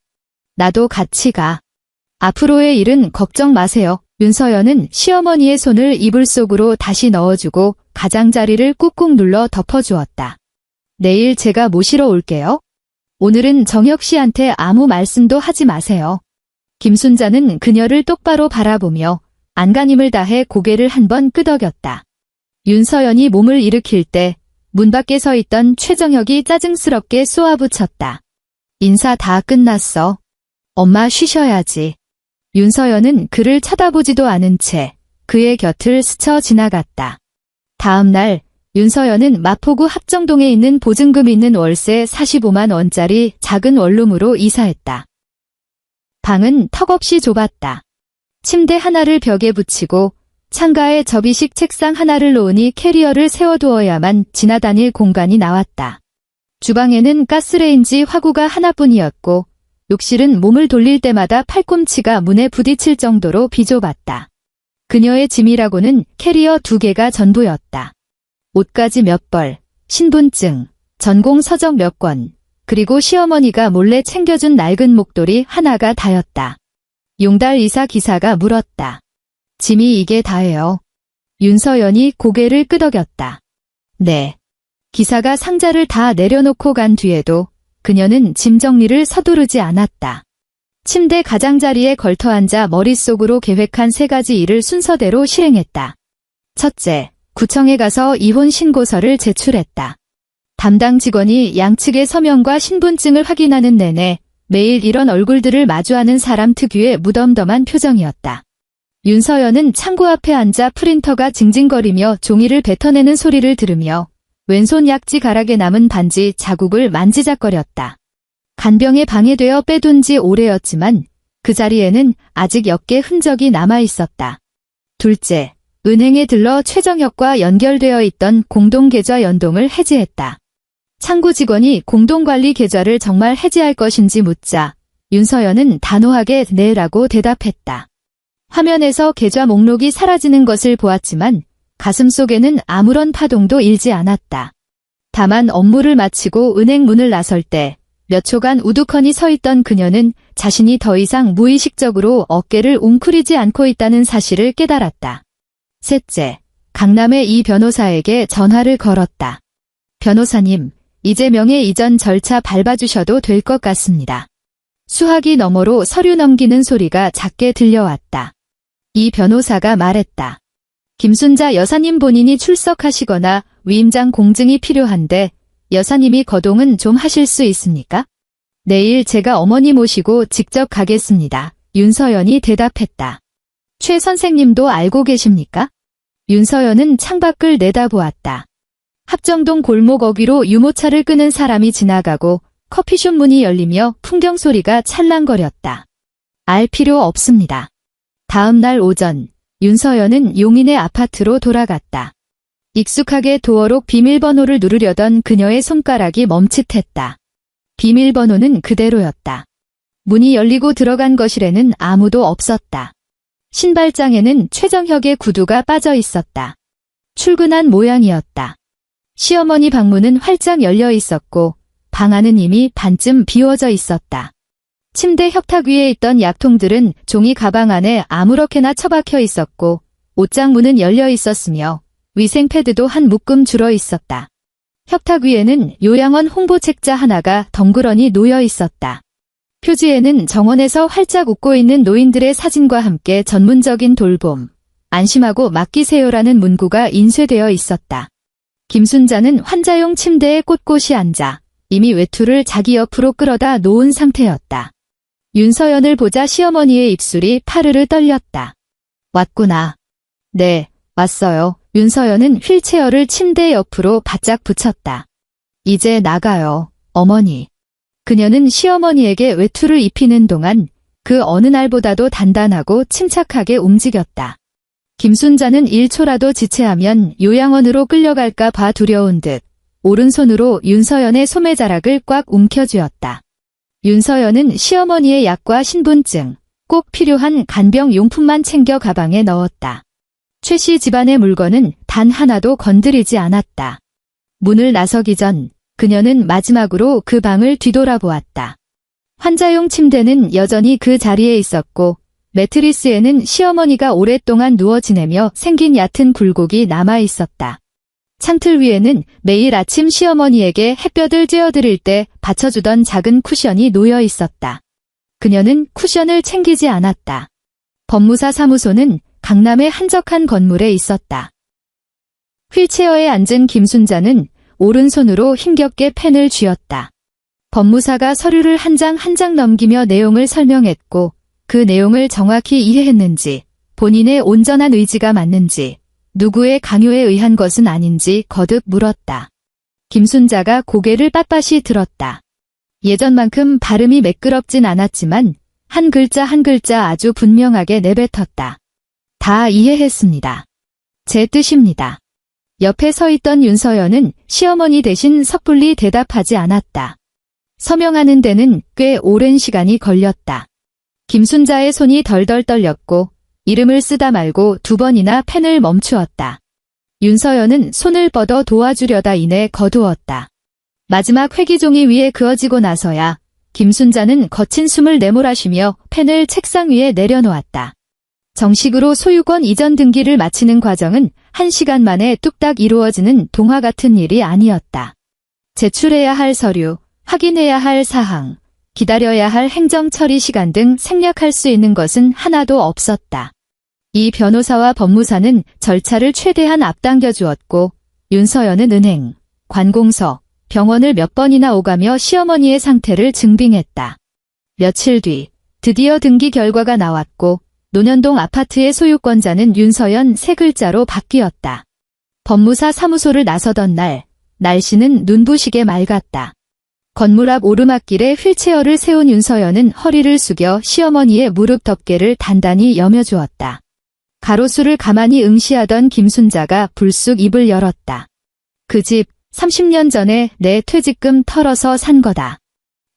나도 같이 가. 앞으로의 일은 걱정 마세요. 윤서연은 시어머니의 손을 이불 속으로 다시 넣어주고 가장자리를 꾹꾹 눌러 덮어주었다. 내일 제가 모시러 올게요. 오늘은 정혁 씨한테 아무 말씀도 하지 마세요. 김순자는 그녀를 똑바로 바라보며 안간힘을 다해 고개를 한번 끄덕였다. 윤서연이 몸을 일으킬 때 문 밖에 서 있던 최정혁이 짜증스럽게 쏘아붙였다. 인사 다 끝났어. 엄마 쉬셔야지. 윤서연은 그를 쳐다보지도 않은 채 그의 곁을 스쳐 지나갔다. 다음 날 윤서연은 마포구 합정동에 있는 보증금 있는 월세 45만 원짜리 작은 원룸으로 이사했다. 방은 턱없이 좁았다. 침대 하나를 벽에 붙이고 창가에 접이식 책상 하나를 놓으니 캐리어를 세워두어야만 지나다닐 공간이 나왔다. 주방에는 가스레인지 화구가 하나뿐이었고 욕실은 몸을 돌릴 때마다 팔꿈치가 문에 부딪힐 정도로 비좁았다. 그녀의 짐이라고는 캐리어 2개가 전부였다. 옷가지 몇 벌, 신분증, 전공 서적 몇 권, 그리고 시어머니가 몰래 챙겨준 낡은 목도리 하나가 다였다. 용달 이사 기사가 물었다. 짐이 이게 다예요. 윤서연이 고개를 끄덕였다. 네. 기사가 상자를 다 내려놓고 간 뒤에도 그녀는 짐 정리를 서두르지 않았다. 침대 가장자리에 걸터앉아 머릿속으로 계획한 3가지 일을 순서대로 실행했다. 첫째, 구청에 가서 이혼 신고서를 제출했다. 담당 직원이 양측의 서명과 신분증을 확인하는 내내 매일 이런 얼굴들을 마주하는 사람 특유의 무덤덤한 표정이었다. 윤서연은 창고 앞에 앉아 프린터가 징징거리며 종이를 뱉어내는 소리를 들으며 왼손 약지 가락에 남은 반지 자국을 만지작거렸다. 간병에 방해되어 빼둔 지 오래였지만 그 자리에는 아직 몇 개 흔적이 남아있었다. 둘째, 은행에 들러 최정혁과 연결되어 있던 공동계좌 연동을 해지했다. 창구 직원이 공동관리 계좌를 정말 해지할 것인지 묻자 윤서연은 단호하게 네라고 대답했다. 화면에서 계좌 목록이 사라지는 것을 보았지만 가슴속에는 아무런 파동도 일지 않았다. 다만 업무를 마치고 은행 문을 나설 때 몇 초간 우두커니 서 있던 그녀는 자신이 더 이상 무의식적으로 어깨를 웅크리지 않고 있다는 사실을 깨달았다. 셋째, 강남의 이 변호사에게 전화를 걸었다. 변호사님, 이제 명예 이전 절차 밟아주셔도 될 것 같습니다. 수화기 너머로 서류 넘기는 소리가 작게 들려왔다. 이 변호사가 말했다. 김순자 여사님 본인이 출석하시거나 위임장 공증이 필요한데 여사님이 거동은 좀 하실 수 있습니까? 내일 제가 어머니 모시고 직접 가겠습니다. 윤서연이 대답했다. 최 선생님도 알고 계십니까? 윤서연은 창밖을 내다보았다. 합정동 골목 어귀로 유모차를 끄는 사람이 지나가고 커피숍 문이 열리며 풍경 소리가 찰랑거렸다. 알 필요 없습니다. 다음 날 오전, 윤서연은 용인의 아파트로 돌아갔다. 익숙하게 도어록 비밀번호를 누르려던 그녀의 손가락이 멈칫했다. 비밀번호는 그대로였다. 문이 열리고 들어간 거실에는 아무도 없었다. 신발장에는 최정혁의 구두가 빠져 있었다. 출근한 모양이었다. 시어머니 방문은 활짝 열려 있었고 방 안은 이미 반쯤 비워져 있었다. 침대 협탁 위에 있던 약통들은 종이 가방 안에 아무렇게나 처박혀 있었고 옷장 문은 열려 있었으며 위생 패드도 한 묶음 줄어 있었다. 협탁 위에는 요양원 홍보 책자 하나가 덩그러니 놓여 있었다. 표지에는 정원에서 활짝 웃고 있는 노인들의 사진과 함께 전문적인 돌봄, 안심하고 맡기세요라는 문구가 인쇄되어 있었다. 김순자는 환자용 침대에 꼿꼿이 앉아 이미 외투를 자기 옆으로 끌어다 놓은 상태였다. 윤서연을 보자 시어머니의 입술이 파르르 떨렸다. 왔구나. 네, 왔어요. 윤서연은 휠체어를 침대 옆으로 바짝 붙였다. 이제 나가요, 어머니. 그녀는 시어머니에게 외투를 입히는 동안 그 어느 날보다도 단단하고 침착하게 움직였다. 김순자는 1초라도 지체하면 요양원으로 끌려갈까 봐 두려운 듯 오른손으로 윤서연의 소매자락을 꽉 움켜쥐었다. 윤서연은 시어머니의 약과 신분증, 꼭 필요한 간병 용품만 챙겨 가방에 넣었다. 최 씨 집안의 물건은 단 하나도 건드리지 않았다. 문을 나서기 전 그녀는 마지막으로 그 방을 뒤돌아보았다. 환자용 침대는 여전히 그 자리에 있었고 매트리스에는 시어머니가 오랫동안 누워 지내며 생긴 얕은 굴곡이 남아 있었다. 창틀 위에는 매일 아침 시어머니에게 햇볕을 쬐어드릴 때 받쳐주던 작은 쿠션이 놓여 있었다. 그녀는 쿠션을 챙기지 않았다. 법무사 사무소는 강남의 한적한 건물에 있었다. 휠체어에 앉은 김순자는 오른손으로 힘겹게 펜을 쥐었다. 법무사가 서류를 한 장 한 장 넘기며 내용을 설명했고 그 내용을 정확히 이해했는지, 본인의 온전한 의지가 맞는지, 누구의 강요에 의한 것은 아닌지 거듭 물었다. 김순자가 고개를 빳빳이 들었다. 예전만큼 발음이 매끄럽진 않았지만 한 글자 한 글자 아주 분명하게 내뱉었다. 다 이해했습니다. 제 뜻입니다. 옆에 서 있던 윤서연은 시어머니 대신 섣불리 대답하지 않았다. 서명하는 데는 꽤 오랜 시간이 걸렸다. 김순자의 손이 덜덜 떨렸고 이름을 쓰다 말고 2번이나 펜을 멈추었다. 윤서연은 손을 뻗어 도와주려다 이내 거두었다. 마지막 회기종이 위에 그어지고 나서야 김순자는 거친 숨을 내몰아쉬며 펜을 책상 위에 내려놓았다. 정식으로 소유권 이전 등기를 마치는 과정은 1시간 만에 뚝딱 이루어지는 동화 같은 일이 아니었다. 제출해야 할 서류, 확인해야 할 사항, 기다려야 할 행정 처리 시간 등 생략할 수 있는 것은 하나도 없었다. 이 변호사와 법무사는 절차를 최대한 앞당겨 주었고 윤서연은 은행, 관공서, 병원을 몇 번이나 오가며 시어머니의 상태를 증빙했다. 며칠 뒤 드디어 등기 결과가 나왔고 논현동 아파트의 소유권자는 윤서연 3글자로 바뀌었다. 법무사 사무소를 나서던 날, 날씨는 눈부시게 맑았다. 건물 앞 오르막길에 휠체어를 세운 윤서연은 허리를 숙여 시어머니의 무릎 덮개를 단단히 여며주었다. 가로수를 가만히 응시하던 김순자가 불쑥 입을 열었다. 그 집 30년 전에 내 퇴직금 털어서 산 거다.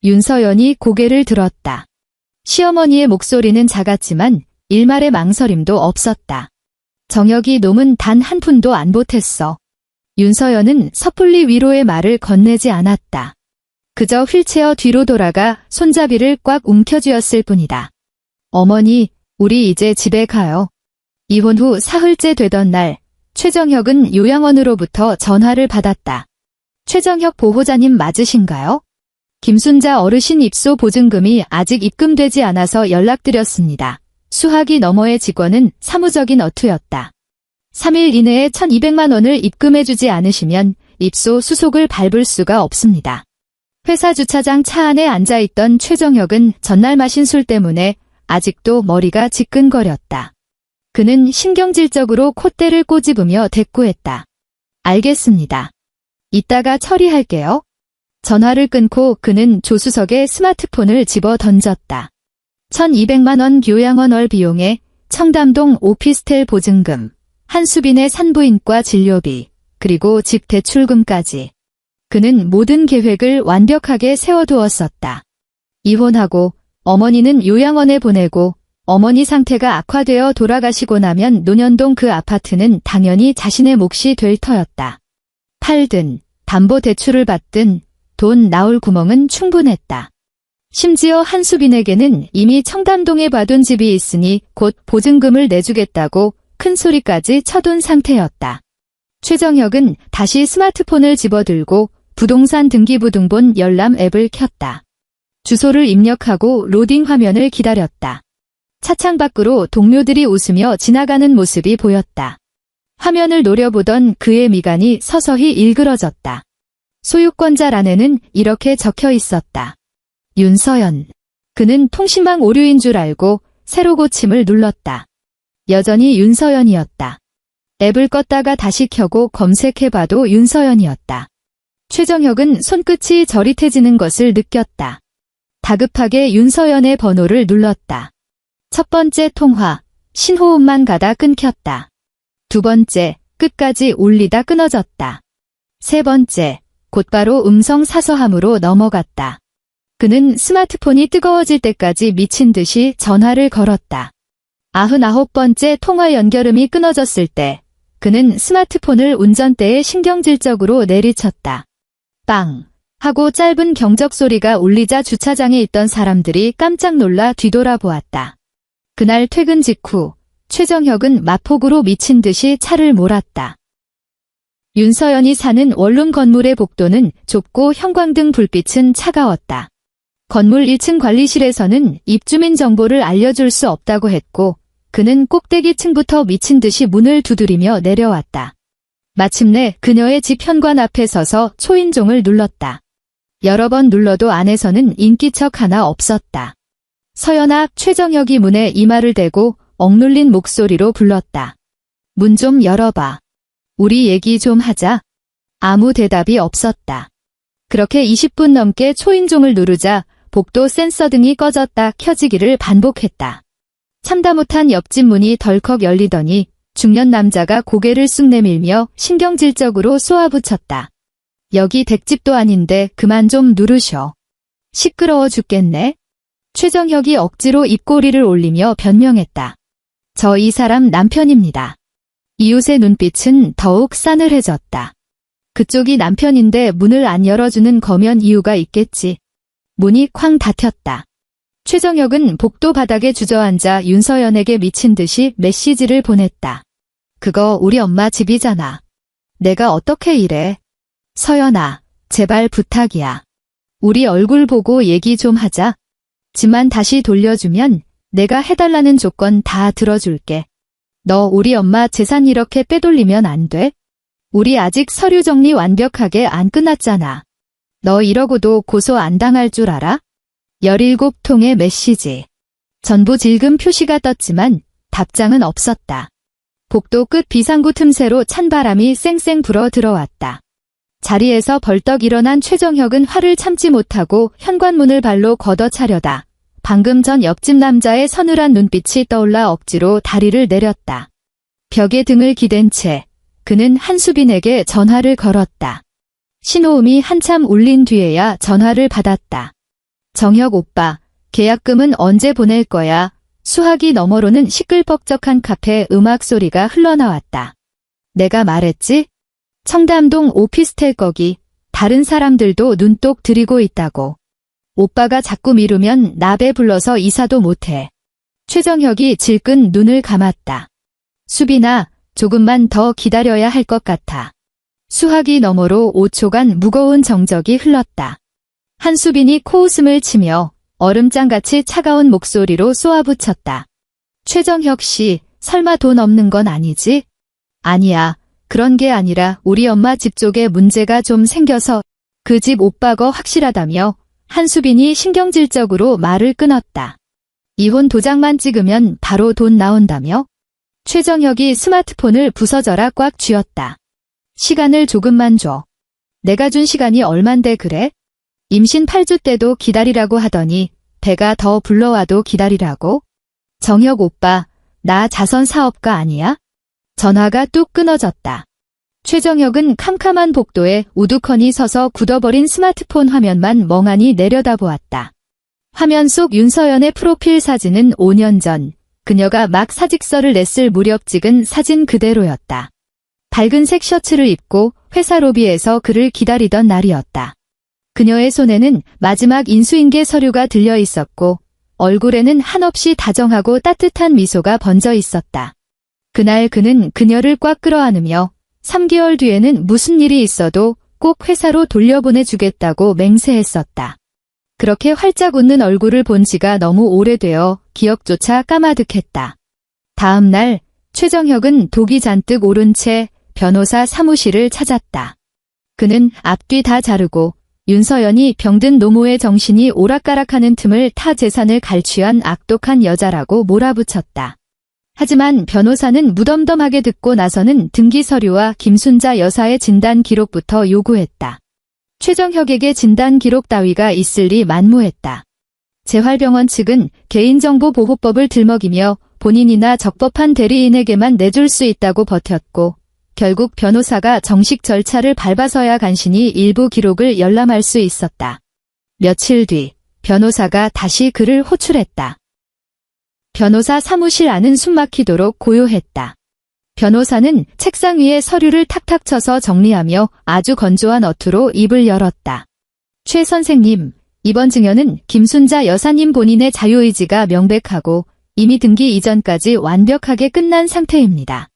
윤서연이 고개를 들었다. 시어머니의 목소리는 작았지만 일말의 망설임도 없었다. 정혁이 놈은 단 한 푼도 안 보탰어. 윤서연은 섣불리 위로의 말을 건네지 않았다. 그저 휠체어 뒤로 돌아가 손잡이를 꽉 움켜쥐었을 뿐이다. 어머니, 우리 이제 집에 가요. 이혼 후 사흘째 되던 날, 최정혁은 요양원으로부터 전화를 받았다. 최정혁 보호자님 맞으신가요? 김순자 어르신 입소 보증금이 아직 입금되지 않아서 연락드렸습니다. 수화기 너머의 직원은 사무적인 어투였다. 3일 이내에 1,200만 원을 입금해주지 않으시면 입소 수속을 밟을 수가 없습니다. 회사 주차장 차 안에 앉아있던 최정혁은 전날 마신 술 때문에 아직도 머리가 지끈거렸다. 그는 신경질적으로 콧대를 꼬집으며 대꾸했다. 알겠습니다. 이따가 처리할게요. 전화를 끊고 그는 조수석에 스마트폰을 집어 던졌다. 1,200만 원 요양원월 비용에 청담동 오피스텔 보증금, 한수빈의 산부인과 진료비, 그리고 집 대출금까지. 그는 모든 계획을 완벽하게 세워두었었다. 이혼하고 어머니는 요양원에 보내고 어머니 상태가 악화되어 돌아가시고 나면 논현동 그 아파트는 당연히 자신의 몫이 될 터였다. 팔든 담보대출을 받든 돈 나올 구멍은 충분했다. 심지어 한수빈에게는 이미 청담동에 봐둔 집이 있으니 곧 보증금을 내주겠다고 큰 소리까지 쳐둔 상태였다. 최정혁은 다시 스마트폰을 집어들고 부동산 등기부등본 열람 앱을 켰다. 주소를 입력하고 로딩 화면을 기다렸다. 차창 밖으로 동료들이 웃으며 지나가는 모습이 보였다. 화면을 노려보던 그의 미간이 서서히 일그러졌다. 소유권자란에는 이렇게 적혀 있었다. 윤서연. 그는 통신망 오류인 줄 알고 새로 고침을 눌렀다. 여전히 윤서연이었다. 앱을 껐다가 다시 켜고 검색해봐도 윤서연이었다. 최정혁은 손끝이 저릿해지는 것을 느꼈다. 다급하게 윤서연의 번호를 눌렀다. 첫 번째 통화, 신호음만 가다 끊겼다. 두 번째, 끝까지 울리다 끊어졌다. 세 번째, 곧바로 음성 사서함으로 넘어갔다. 그는 스마트폰이 뜨거워질 때까지 미친 듯이 전화를 걸었다. 99번째 통화 연결음이 끊어졌을 때 그는 스마트폰을 운전대에 신경질적으로 내리쳤다. 빵! 하고 짧은 경적 소리가 울리자 주차장에 있던 사람들이 깜짝 놀라 뒤돌아보았다. 그날 퇴근 직후 최정혁은 마폭으로 미친 듯이 차를 몰았다. 윤서연이 사는 원룸 건물의 복도는 좁고 형광등 불빛은 차가웠다. 건물 1층 관리실에서는 입주민 정보를 알려줄 수 없다고 했고 그는 꼭대기 층부터 미친 듯이 문을 두드리며 내려왔다. 마침내 그녀의 집 현관 앞에 서서 초인종을 눌렀다. 여러 번 눌러도 안에서는 인기척 하나 없었다. 서연아, 최정혁이 문에 이마를 대고 억눌린 목소리로 불렀다. 문 좀 열어봐. 우리 얘기 좀 하자. 아무 대답이 없었다. 그렇게 20분 넘게 초인종을 누르자 복도 센서 등이 꺼졌다 켜지기를 반복했다. 참다 못한 옆집 문이 덜컥 열리더니 중년 남자가 고개를 쑥 내밀며 신경질적으로 쏘아붙였다. 여기 댁집도 아닌데 그만 좀 누르셔. 시끄러워 죽겠네. 최정혁이 억지로 입꼬리를 올리며 변명했다. 저 이 사람 남편입니다. 이웃의 눈빛은 더욱 싸늘해졌다. 그쪽이 남편인데 문을 안 열어주는 거면 이유가 있겠지. 문이 쾅 닫혔다. 최정혁은 복도 바닥에 주저앉아 윤서연에게 미친 듯이 메시지를 보냈다. 그거 우리 엄마 집이잖아. 내가 어떻게 이래? 서연아, 제발 부탁이야. 우리 얼굴 보고 얘기 좀 하자. 집만 다시 돌려주면 내가 해달라는 조건 다 들어줄게. 너 우리 엄마 재산 이렇게 빼돌리면 안 돼? 우리 아직 서류 정리 완벽하게 안 끝났잖아. 너 이러고도 고소 안 당할 줄 알아? 17통의 메시지. 전부 질금 표시가 떴지만 답장은 없었다. 복도 끝 비상구 틈새로 찬바람이 쌩쌩 불어 들어왔다. 자리에서 벌떡 일어난 최정혁은 화를 참지 못하고 현관문을 발로 걷어차려다 방금 전 옆집 남자의 서늘한 눈빛이 떠올라 억지로 다리를 내렸다. 벽에 등을 기댄 채 그는 한수빈에게 전화를 걸었다. 신호음이 한참 울린 뒤에야 전화를 받았다. 정혁 오빠, 계약금은 언제 보낼 거야? 수화기 너머로는 시끌벅적한 카페 음악 소리가 흘러나왔다. 내가 말했지? 청담동 오피스텔 거기 다른 사람들도 눈독 들이고 있다고. 오빠가 자꾸 미루면 나배 불러서 이사도 못해. 최정혁이 질끈 눈을 감았다. 수빈아, 조금만 더 기다려야 할 것 같아. 수화기 너머로 5초간 무거운 정적이 흘렀다. 한수빈이 코웃음을 치며 얼음장같이 차가운 목소리로 쏘아붙였다. 최정혁 씨, 설마 돈 없는 건 아니지? 아니야. 그런 게 아니라 우리 엄마 집 쪽에 문제가 좀 생겨서 그 집 오빠 거 확실하다며 한수빈이 신경질적으로 말을 끊었다. 이혼 도장만 찍으면 바로 돈 나온다며? 최정혁이 스마트폰을 부서져라 꽉 쥐었다. 시간을 조금만 줘. 내가 준 시간이 얼만데 그래? 임신 8주 때도 기다리라고 하더니 배가 더 불러와도 기다리라고? 정혁 오빠, 나 자선 사업가 아니야? 전화가 뚝 끊어졌다. 최정혁은 캄캄한 복도에 우두커니 서서 굳어버린 스마트폰 화면만 멍하니 내려다보았다. 화면 속 윤서연의 프로필 사진은 5년 전 그녀가 막 사직서를 냈을 무렵 찍은 사진 그대로였다. 밝은색 셔츠를 입고 회사 로비에서 그를 기다리던 날이었다. 그녀의 손에는 마지막 인수인계 서류가 들려 있었고 얼굴에는 한없이 다정하고 따뜻한 미소가 번져 있었다. 그날 그는 그녀를 꽉 끌어안으며 3개월 뒤에는 무슨 일이 있어도 꼭 회사로 돌려보내주겠다고 맹세했었다. 그렇게 활짝 웃는 얼굴을 본 지가 너무 오래되어 기억조차 까마득했다. 다음 날 최정혁은 독이 잔뜩 오른 채 변호사 사무실을 찾았다. 그는 앞뒤 다 자르고 윤서연이 병든 노모의 정신이 오락가락하는 틈을 타 재산을 갈취한 악독한 여자라고 몰아붙였다. 하지만 변호사는 무덤덤하게 듣고 나서는 등기 서류와 김순자 여사의 진단 기록부터 요구했다. 최정혁에게 진단 기록 따위가 있을 리 만무했다. 재활병원 측은 개인정보보호법을 들먹이며 본인이나 적법한 대리인에게만 내줄 수 있다고 버텼고 결국 변호사가 정식 절차를 밟아서야 간신히 일부 기록을 열람할 수 있었다. 며칠 뒤 변호사가 다시 그를 호출했다. 변호사 사무실 안은 숨막히도록 고요했다. 변호사는 책상 위에 서류를 탁탁 쳐서 정리하며 아주 건조한 어투로 입을 열었다. 최 선생님, 이번 증여는 김순자 여사님 본인의 자유의지가 명백하고 이미 등기 이전까지 완벽하게 끝난 상태입니다.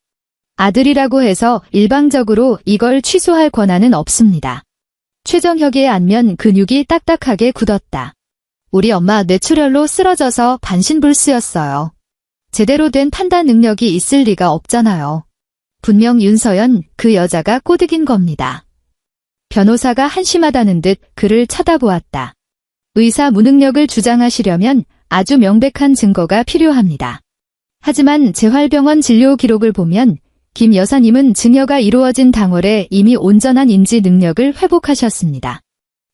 아들이라고 해서 일방적으로 이걸 취소할 권한은 없습니다. 최정혁의 안면 근육이 딱딱하게 굳었다. 우리 엄마 뇌출혈로 쓰러져서 반신불수였어요. 제대로 된 판단 능력이 있을 리가 없잖아요. 분명 윤서연 그 여자가 꼬드긴 겁니다. 변호사가 한심하다는 듯 그를 쳐다보았다. 의사 무능력을 주장하시려면 아주 명백한 증거가 필요합니다. 하지만 재활병원 진료 기록을 보면 김 여사님은 증여가 이루어진 당월에 이미 온전한 인지 능력을 회복하셨습니다.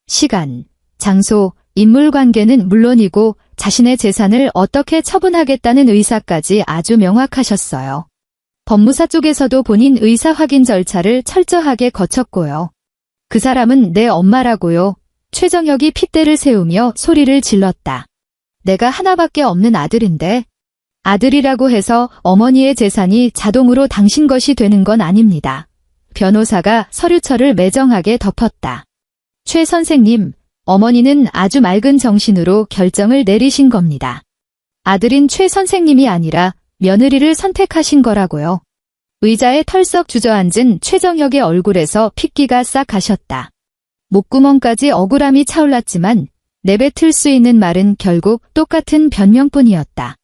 시간, 장소, 인물관계는 물론이고 자신의 재산을 어떻게 처분하겠다는 의사까지 아주 명확하셨어요. 법무사 쪽에서도 본인 의사 확인 절차를 철저하게 거쳤고요. 그 사람은 내 엄마라고요. 최정혁이 핏대를 세우며 소리를 질렀다. 내가 하나밖에 없는 아들인데 아들이라고 해서 어머니의 재산이 자동으로 당신 것이 되는 건 아닙니다. 변호사가 서류철을 매정하게 덮었다. 최 선생님, 어머니는 아주 맑은 정신으로 결정을 내리신 겁니다. 아들인 최 선생님이 아니라 며느리를 선택하신 거라고요. 의자에 털썩 주저앉은 최정혁의 얼굴에서 핏기가 싹 가셨다. 목구멍까지 억울함이 차올랐지만 내뱉을 수 있는 말은 결국 똑같은 변명뿐이었다.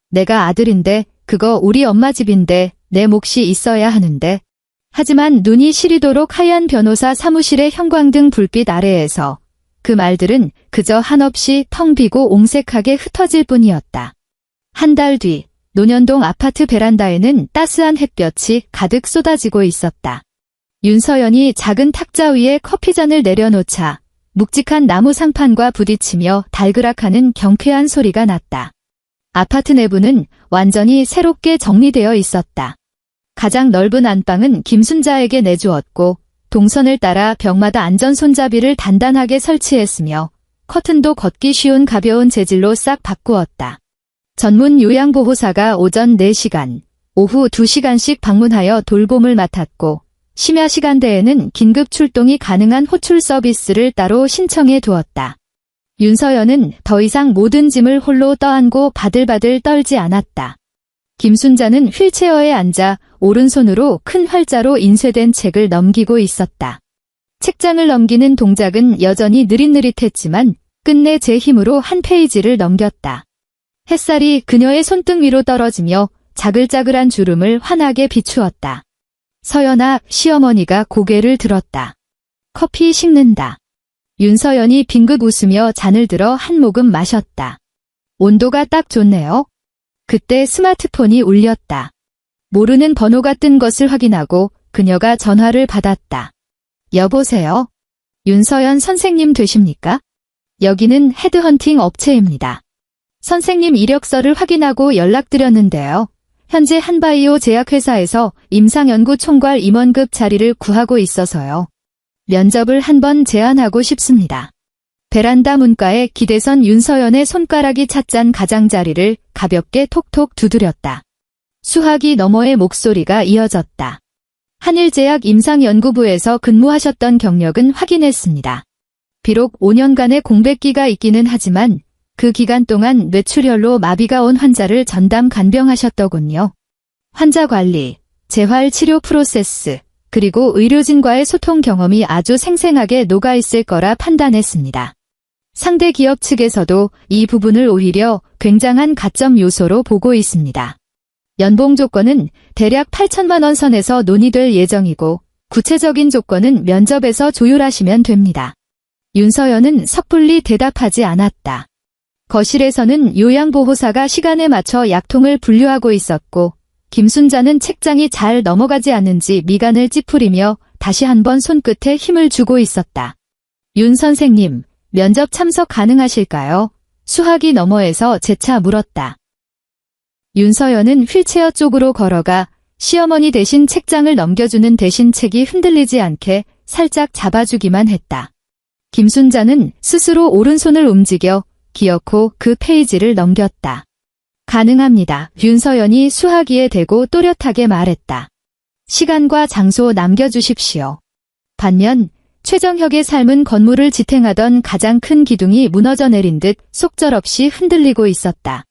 내가 아들인데 그거 우리 엄마 집인데 내 몫이 있어야 하는데. 하지만 눈이 시리도록 하얀 변호사 사무실의 형광등 불빛 아래에서 그 말들은 그저 한없이 텅 비고 옹색하게 흩어질 뿐이었다. 한 달 뒤 논현동 아파트 베란다에는 따스한 햇볕이 가득 쏟아지고 있었다. 윤서연이 작은 탁자 위에 커피잔을 내려놓자 묵직한 나무 상판과 부딪히며 달그락하는 경쾌한 소리가 났다. 아파트 내부는 완전히 새롭게 정리되어 있었다. 가장 넓은 안방은 김순자에게 내주었고 동선을 따라 벽마다 안전 손잡이를 단단하게 설치했으며 커튼도 걷기 쉬운 가벼운 재질로 싹 바꾸었다. 전문 요양보호사가 오전 4시간, 오후 2시간씩 방문하여 돌봄을 맡았고 심야 시간대에는 긴급 출동이 가능한 호출 서비스를 따로 신청해 두었다. 윤서연은 더 이상 모든 짐을 홀로 떠안고 바들바들 떨지 않았다. 김순자는 휠체어에 앉아 오른손으로 큰 활자로 인쇄된 책을 넘기고 있었다. 책장을 넘기는 동작은 여전히 느릿느릿했지만 끝내 제 힘으로 한 페이지를 넘겼다. 햇살이 그녀의 손등 위로 떨어지며 자글자글한 주름을 환하게 비추었다. 서연아, 시어머니가 고개를 들었다. 커피 식는다. 윤서연이 빙긋 웃으며 잔을 들어 한 모금 마셨다. 온도가 딱 좋네요. 그때 스마트폰이 울렸다. 모르는 번호가 뜬 것을 확인하고 그녀가 전화를 받았다. 여보세요? 윤서연 선생님 되십니까? 여기는 헤드헌팅 업체입니다. 선생님 이력서를 확인하고 연락드렸는데요. 현재 한바이오 제약회사에서 임상연구 총괄 임원급 자리를 구하고 있어서요. 면접을 한번 제안하고 싶습니다. 베란다 문가에 기대선 윤서연의 손가락이 찻잔 가장자리를 가볍게 톡톡 두드렸다. 수화기 너머의 목소리가 이어졌다. 한일제약 임상연구부에서 근무하셨던 경력은 확인했습니다. 비록 5년간의 공백기가 있기는 하지만 그 기간 동안 뇌출혈로 마비가 온 환자를 전담 간병하셨더군요. 환자 관리, 재활 치료 프로세스, 그리고 의료진과의 소통 경험이 아주 생생하게 녹아있을 거라 판단했습니다. 상대 기업 측에서도 이 부분을 오히려 굉장한 가점 요소로 보고 있습니다. 연봉 조건은 대략 8천만 원 선에서 논의될 예정이고 구체적인 조건은 면접에서 조율하시면 됩니다. 윤서연은 섣불리 대답하지 않았다. 거실에서는 요양보호사가 시간에 맞춰 약통을 분류하고 있었고 김순자는 책장이 잘 넘어가지 않는지 미간을 찌푸리며 다시 한번 손끝에 힘을 주고 있었다. 윤 선생님, 면접 참석 가능하실까요? 수화기 너머에서 재차 물었다. 윤서연은 휠체어 쪽으로 걸어가 시어머니 대신 책장을 넘겨주는 대신 책이 흔들리지 않게 살짝 잡아주기만 했다. 김순자는 스스로 오른손을 움직여 기어코 그 페이지를 넘겼다. 가능합니다. 윤서연이 수화기에 대고 또렷하게 말했다. 시간과 장소 남겨주십시오. 반면 최정혁의 삶은 건물을 지탱하던 가장 큰 기둥이 무너져 내린 듯 속절없이 흔들리고 있었다.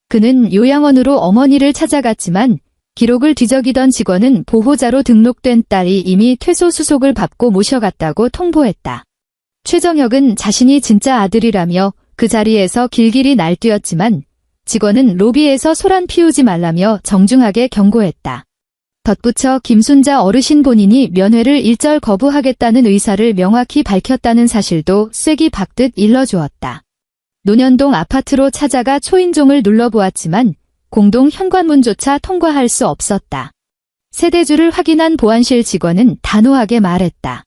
그는 요양원으로 어머니를 찾아갔지만 기록을 뒤적이던 직원은 보호자로 등록된 딸이 이미 퇴소 수속을 받고 모셔갔다고 통보했다. 최정혁은 자신이 진짜 아들이라며 그 자리에서 길길이 날뛰었지만 직원은 로비에서 소란 피우지 말라며 정중하게 경고했다. 덧붙여 김순자 어르신 본인이 면회를 일절 거부하겠다는 의사를 명확히 밝혔다는 사실도 쐐기 박듯 일러주었다. 논현동 아파트로 찾아가 초인종을 눌러보았지만 공동 현관문조차 통과할 수 없었다. 세대주를 확인한 보안실 직원은 단호하게 말했다.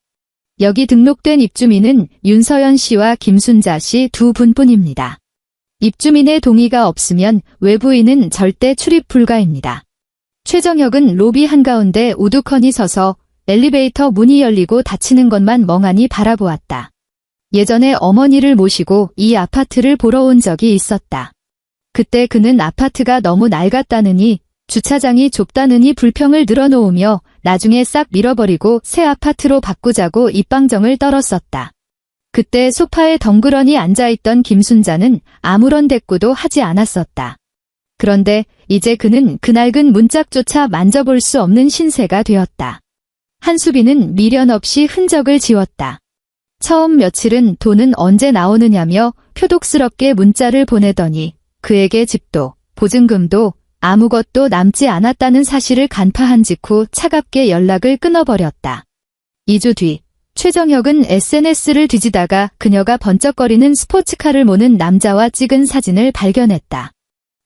여기 등록된 입주민은 윤서연 씨와 김순자 씨 두 분뿐입니다. 입주민의 동의가 없으면 외부인은 절대 출입 불가입니다. 최정혁은 로비 한가운데 우두커니 서서 엘리베이터 문이 열리고 닫히는 것만 멍하니 바라보았다. 예전에 어머니를 모시고 이 아파트를 보러 온 적이 있었다. 그때 그는 아파트가 너무 낡았다느니 주차장이 좁다느니 불평을 늘어놓으며 나중에 싹 밀어버리고 새 아파트로 바꾸자고 입방정을 떨었었다. 그때 소파에 덩그러니 앉아있던 김순자는 아무런 대꾸도 하지 않았었다. 그런데 이제 그는 그 낡은 문짝조차 만져볼 수 없는 신세가 되었다. 한수빈은 미련 없이 흔적을 지웠다. 처음 며칠은 돈은 언제 나오느냐며 표독스럽게 문자를 보내더니 그에게 집도 보증금도 아무것도 남지 않았다는 사실을 간파한 직후 차갑게 연락을 끊어버렸다. 2주 뒤 최정혁은 SNS를 뒤지다가 그녀가 번쩍거리는 스포츠카를 모는 남자와 찍은 사진을 발견했다.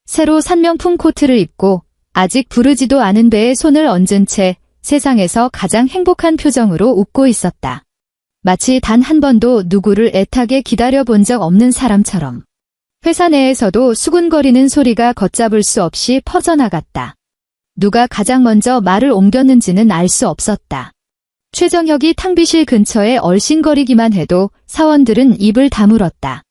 새로 산 명품 코트를 입고 아직 부르지도 않은 배에 손을 얹은 채 세상에서 가장 행복한 표정으로 웃고 있었다. 마치 단 한 번도 누구를 애타게 기다려본 적 없는 사람처럼. 회사 내에서도 수군거리는 소리가 걷잡을 수 없이 퍼져나갔다. 누가 가장 먼저 말을 옮겼는지는 알 수 없었다. 최정혁이 탕비실 근처에 얼씬거리기만 해도 사원들은 입을 다물었다.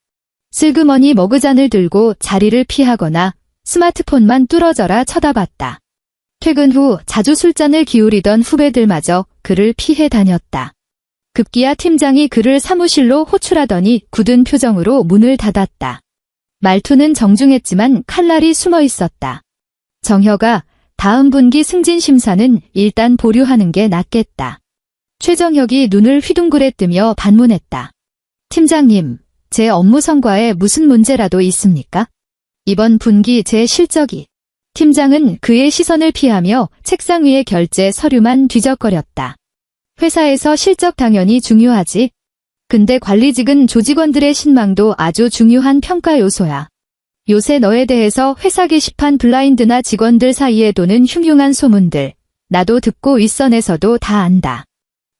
슬그머니 머그잔을 들고 자리를 피하거나 스마트폰만 뚫어져라 쳐다봤다. 퇴근 후 자주 술잔을 기울이던 후배들마저 그를 피해 다녔다. 급기야 팀장이 그를 사무실로 호출하더니 굳은 표정으로 문을 닫았다. 말투는 정중했지만 칼날이 숨어 있었다. 정혁아, 다음 분기 승진 심사는 일단 보류하는 게 낫겠다. 최정혁이 눈을 휘둥그레 뜨며 반문했다. 팀장님, 제 업무 성과에 무슨 문제라도 있습니까? 이번 분기 제 실적이. 팀장은 그의 시선을 피하며 책상 위의 결제 서류만 뒤적거렸다. 회사에서 실적 당연히 중요하지. 근데 관리직은 조직원들의 신망도 아주 중요한 평가 요소야. 요새 너에 대해서 회사 게시판 블라인드나 직원들 사이에 도는 흉흉한 소문들. 나도 듣고 윗선에서도 다 안다.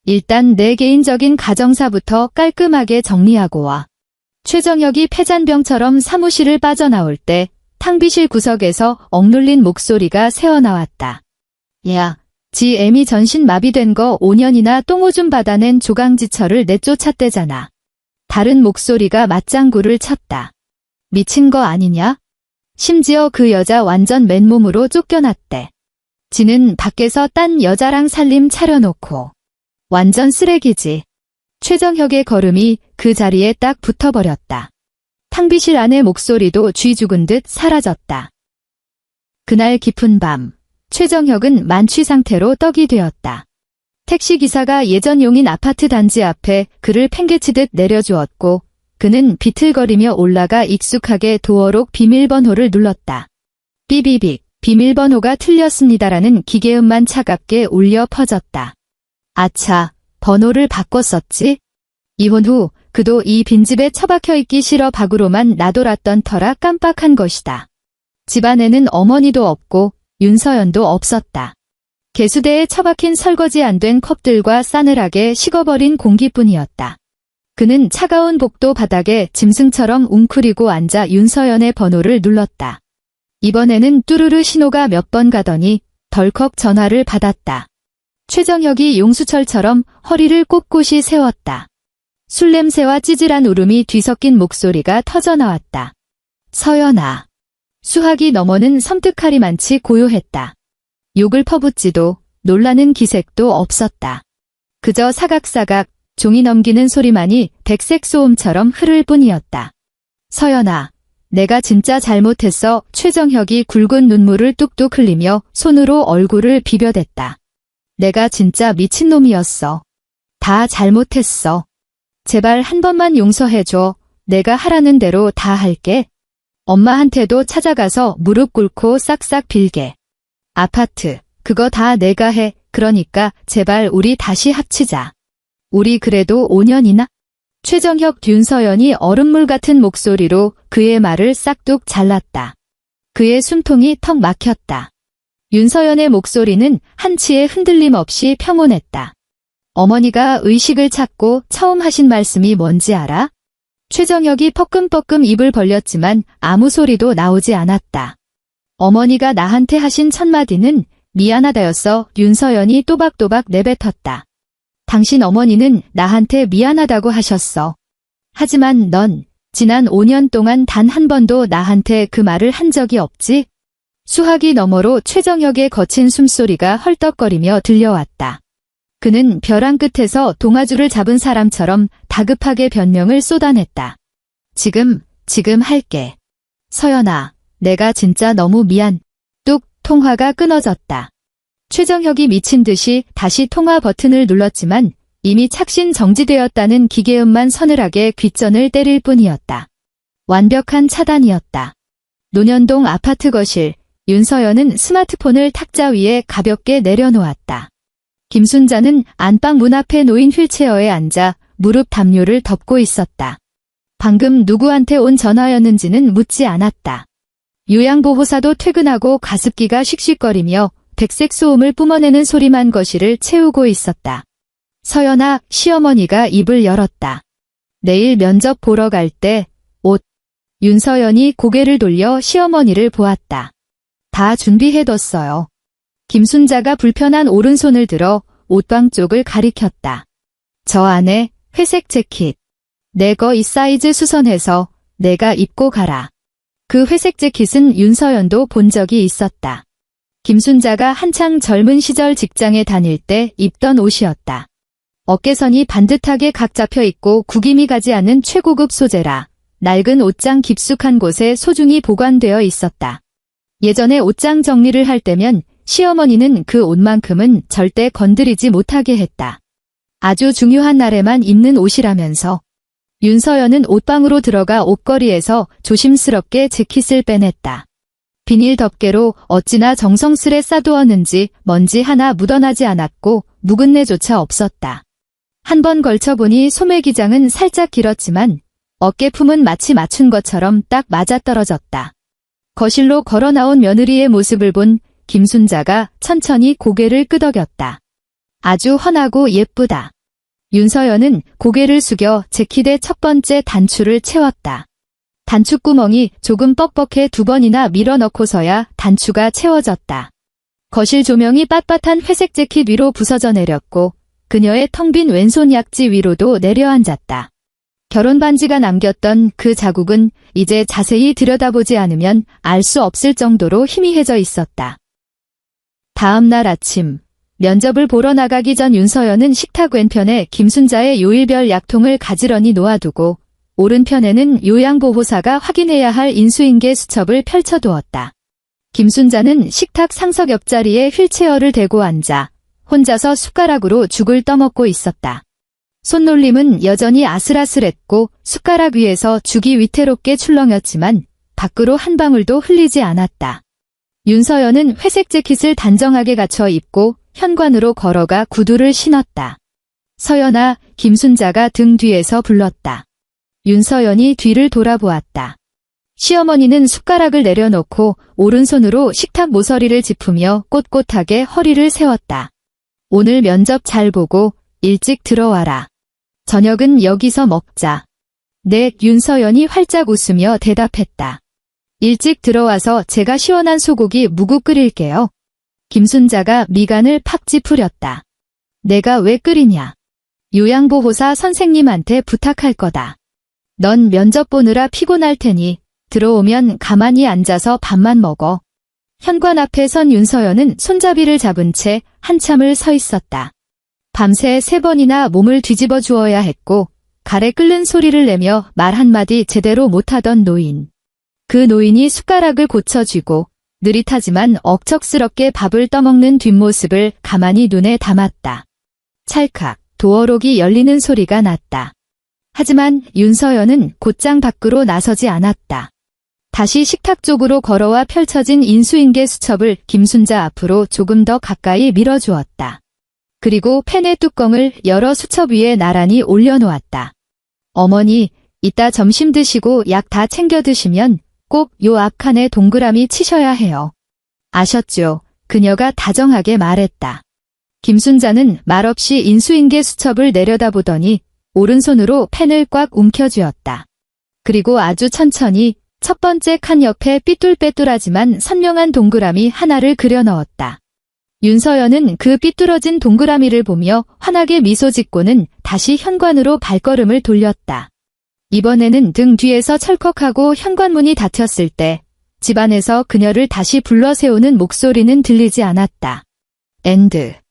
일단 내 개인적인 가정사부터 깔끔하게 정리하고 와. 최정혁이 패잔병처럼 사무실을 빠져나올 때 탕비실 구석에서 억눌린 목소리가 새어나왔다. 야, 지 애미 전신 마비된 거 5년이나 똥오줌 받아낸 조강지처를 내쫓았대잖아. 다른 목소리가 맞장구를 쳤다. 미친 거 아니냐? 심지어 그 여자 완전 맨몸으로 쫓겨났대. 지는 밖에서 딴 여자랑 살림 차려놓고. 완전 쓰레기지. 최정혁의 걸음이 그 자리에 딱 붙어버렸다. 탕비실 안의 목소리도 쥐 죽은 듯 사라졌다. 그날 깊은 밤, 최정혁은 만취 상태로 떡이 되었다. 택시기사가 예전 용인 아파트 단지 앞에 그를 팽개치듯 내려주었고 그는 비틀거리며 올라가 익숙하게 도어록 비밀번호를 눌렀다. 삐비빅, 비밀번호가 틀렸습니다라는 기계음만 차갑게 울려 퍼졌다. 아차, 번호를 바꿨었지? 이혼 후 그도 이 빈집에 처박혀 있기 싫어 밖으로만 나돌았던 터라 깜빡한 것이다. 집안에는 어머니도 없고 윤서연도 없었다. 개수대에 처박힌 설거지 안 된 컵들과 싸늘하게 식어버린 공기뿐이었다. 그는 차가운 복도 바닥에 짐승처럼 웅크리고 앉아 윤서연의 번호를 눌렀다. 이번에는 뚜루르 신호가 몇 번 가더니 덜컥 전화를 받았다. 최정혁이 용수철처럼 허리를 꼿꼿이 세웠다. 술 냄새와 찌질한 울음이 뒤섞인 목소리가 터져나왔다. 서연아. 수학이 넘어는 섬뜩하리만치 고요했다. 욕을 퍼붓지도 놀라는 기색도 없었다. 그저 사각사각 종이 넘기는 소리만이 백색 소음처럼 흐를 뿐이었다. 서연아, 내가 진짜 잘못했어. 최정혁이 굵은 눈물을 뚝뚝 흘리며 손으로 얼굴을 비벼댔다. 내가 진짜 미친놈이었어. 다 잘못했어. 제발 한 번만 용서해줘. 내가 하라는 대로 다 할게. 엄마한테도 찾아가서 무릎 꿇고 싹싹 빌게. 아파트, 그거 다 내가 해. 그러니까 제발 우리 다시 합치자. 우리 그래도 5년이나? 최정혁 윤서연이 얼음물 같은 목소리로 그의 말을 싹둑 잘랐다. 그의 숨통이 턱 막혔다. 윤서연의 목소리는 한치의 흔들림 없이 평온했다. 어머니가 의식을 찾고 처음 하신 말씀이 뭔지 알아? 최정혁이 뻐끔뻐끔 입을 벌렸지만 아무 소리도 나오지 않았다. 어머니가 나한테 하신 첫 마디는 미안하다였어. 윤서연이 또박또박 내뱉었다. 당신 어머니는 나한테 미안하다고 하셨어. 하지만 넌 지난 5년 동안 단 한 번도 나한테 그 말을 한 적이 없지? 수화기 너머로 최정혁의 거친 숨소리가 헐떡거리며 들려왔다. 그는 벼랑 끝에서 동아줄을 잡은 사람처럼 다급하게 변명을 쏟아냈다. 지금 할게. 서연아, 내가 진짜 너무 미안. 뚝, 통화가 끊어졌다. 최정혁이 미친 듯이 다시 통화 버튼을 눌렀지만 이미 착신 정지되었다는 기계음만 서늘하게 귓전을 때릴 뿐이었다. 완벽한 차단이었다. 논현동 아파트 거실, 윤서연은 스마트폰을 탁자 위에 가볍게 내려놓았다. 김순자는 안방 문 앞에 놓인 휠체어에 앉아 무릎 담요를 덮고 있었다. 방금 누구한테 온 전화였는지는 묻지 않았다. 요양보호사도 퇴근하고 가습기가 씩씩거리며 백색 소음을 뿜어내는 소리만 거실을 채우고 있었다. 서연아, 시어머니가 입을 열었다. 내일 면접 보러 갈 때 옷. 윤서연이 고개를 돌려 시어머니를 보았다. 다 준비해뒀어요. 김순자가 불편한 오른손을 들어 옷방 쪽을 가리켰다. 저 안에 회색 재킷. 내 거 이 사이즈 수선해서 내가 입고 가라. 그 회색 재킷은 윤서연도 본 적이 있었다. 김순자가 한창 젊은 시절 직장에 다닐 때 입던 옷이었다. 어깨선이 반듯하게 각 잡혀 있고 구김이 가지 않은 최고급 소재라 낡은 옷장 깊숙한 곳에 소중히 보관되어 있었다. 예전에 옷장 정리를 할 때면 시어머니는 그 옷만큼은 절대 건드리지 못하게 했다. 아주 중요한 날에만 입는 옷이라면서. 윤서연은 옷방으로 들어가 옷걸이에서 조심스럽게 재킷을 빼냈다. 비닐 덮개로 어찌나 정성스레 싸두었는지 먼지 하나 묻어나지 않았고 묵은내조차 없었다. 한 번 걸쳐보니 소매기장은 살짝 길었지만 어깨품은 마치 맞춘 것처럼 딱 맞아떨어졌다. 거실로 걸어 나온 며느리의 모습을 본 김순자가 천천히 고개를 끄덕였다. 아주 환하고 예쁘다. 윤서연은 고개를 숙여 재킷의 첫 번째 단추를 채웠다. 단추구멍이 조금 뻑뻑해 2번이나 밀어넣고서야 단추가 채워졌다. 거실 조명이 빳빳한 회색 재킷 위로 부서져 내렸고 그녀의 텅 빈 왼손 약지 위로도 내려앉았다. 결혼 반지가 남겼던 그 자국은 이제 자세히 들여다보지 않으면 알 수 없을 정도로 희미해져 있었다. 다음 날 아침, 면접을 보러 나가기 전 윤서연은 식탁 왼편에 김순자의 요일별 약통을 가지런히 놓아두고 오른편에는 요양보호사가 확인해야 할 인수인계 수첩을 펼쳐두었다. 김순자는 식탁 상석 옆자리에 휠체어를 대고 앉아 혼자서 숟가락으로 죽을 떠먹고 있었다. 손놀림은 여전히 아슬아슬했고 숟가락 위에서 죽이 위태롭게 출렁였지만 밖으로 한 방울도 흘리지 않았다. 윤서연은 회색 재킷을 단정하게 갖춰 입고 현관으로 걸어가 구두를 신었다. 서연아, 김순자가 등 뒤에서 불렀다. 윤서연이 뒤를 돌아보았다. 시어머니는 숟가락을 내려놓고 오른손으로 식탁 모서리를 짚으며 꼿꼿하게 허리를 세웠다. 오늘 면접 잘 보고 일찍 들어와라. 저녁은 여기서 먹자. 네, 윤서연이 활짝 웃으며 대답했다. 일찍 들어와서 제가 시원한 소고기 무국 끓일게요. 김순자가 미간을 팍 찌푸렸다. 내가 왜 끓이냐? 요양보호사 선생님한테 부탁할 거다. 넌 면접 보느라 피곤할 테니 들어오면 가만히 앉아서 밥만 먹어. 현관 앞에 선 윤서연은 손잡이를 잡은 채 한참을 서 있었다. 밤새 3번이나 몸을 뒤집어 주어야 했고 가래 끓는 소리를 내며 말 한마디 제대로 못하던 노인. 그 노인이 숟가락을 고쳐쥐고 느릿하지만 억척스럽게 밥을 떠먹는 뒷모습을 가만히 눈에 담았다. 찰칵 도어록이 열리는 소리가 났다. 하지만 윤서연은 곧장 밖으로 나서지 않았다. 다시 식탁 쪽으로 걸어와 펼쳐진 인수인계 수첩을 김순자 앞으로 조금 더 가까이 밀어주었다. 그리고 펜의 뚜껑을 열어 수첩 위에 나란히 올려놓았다. 어머니, 이따 점심 드시고 약 다 챙겨 드시면 꼭 요 앞 칸에 동그라미 치셔야 해요. 아셨죠? 그녀가 다정하게 말했다. 김순자는 말없이 인수인계 수첩을 내려다보더니 오른손으로 펜을 꽉 움켜쥐었다. 그리고 아주 천천히 첫 번째 칸 옆에 삐뚤빼뚤하지만 선명한 동그라미 하나를 그려 넣었다. 윤서연은 그 삐뚤어진 동그라미를 보며 환하게 미소 짓고는 다시 현관으로 발걸음을 돌렸다. 이번에는 등 뒤에서 철컥하고 현관문이 닫혔을 때 집안에서 그녀를 다시 불러 세우는 목소리는 들리지 않았다. 엔드.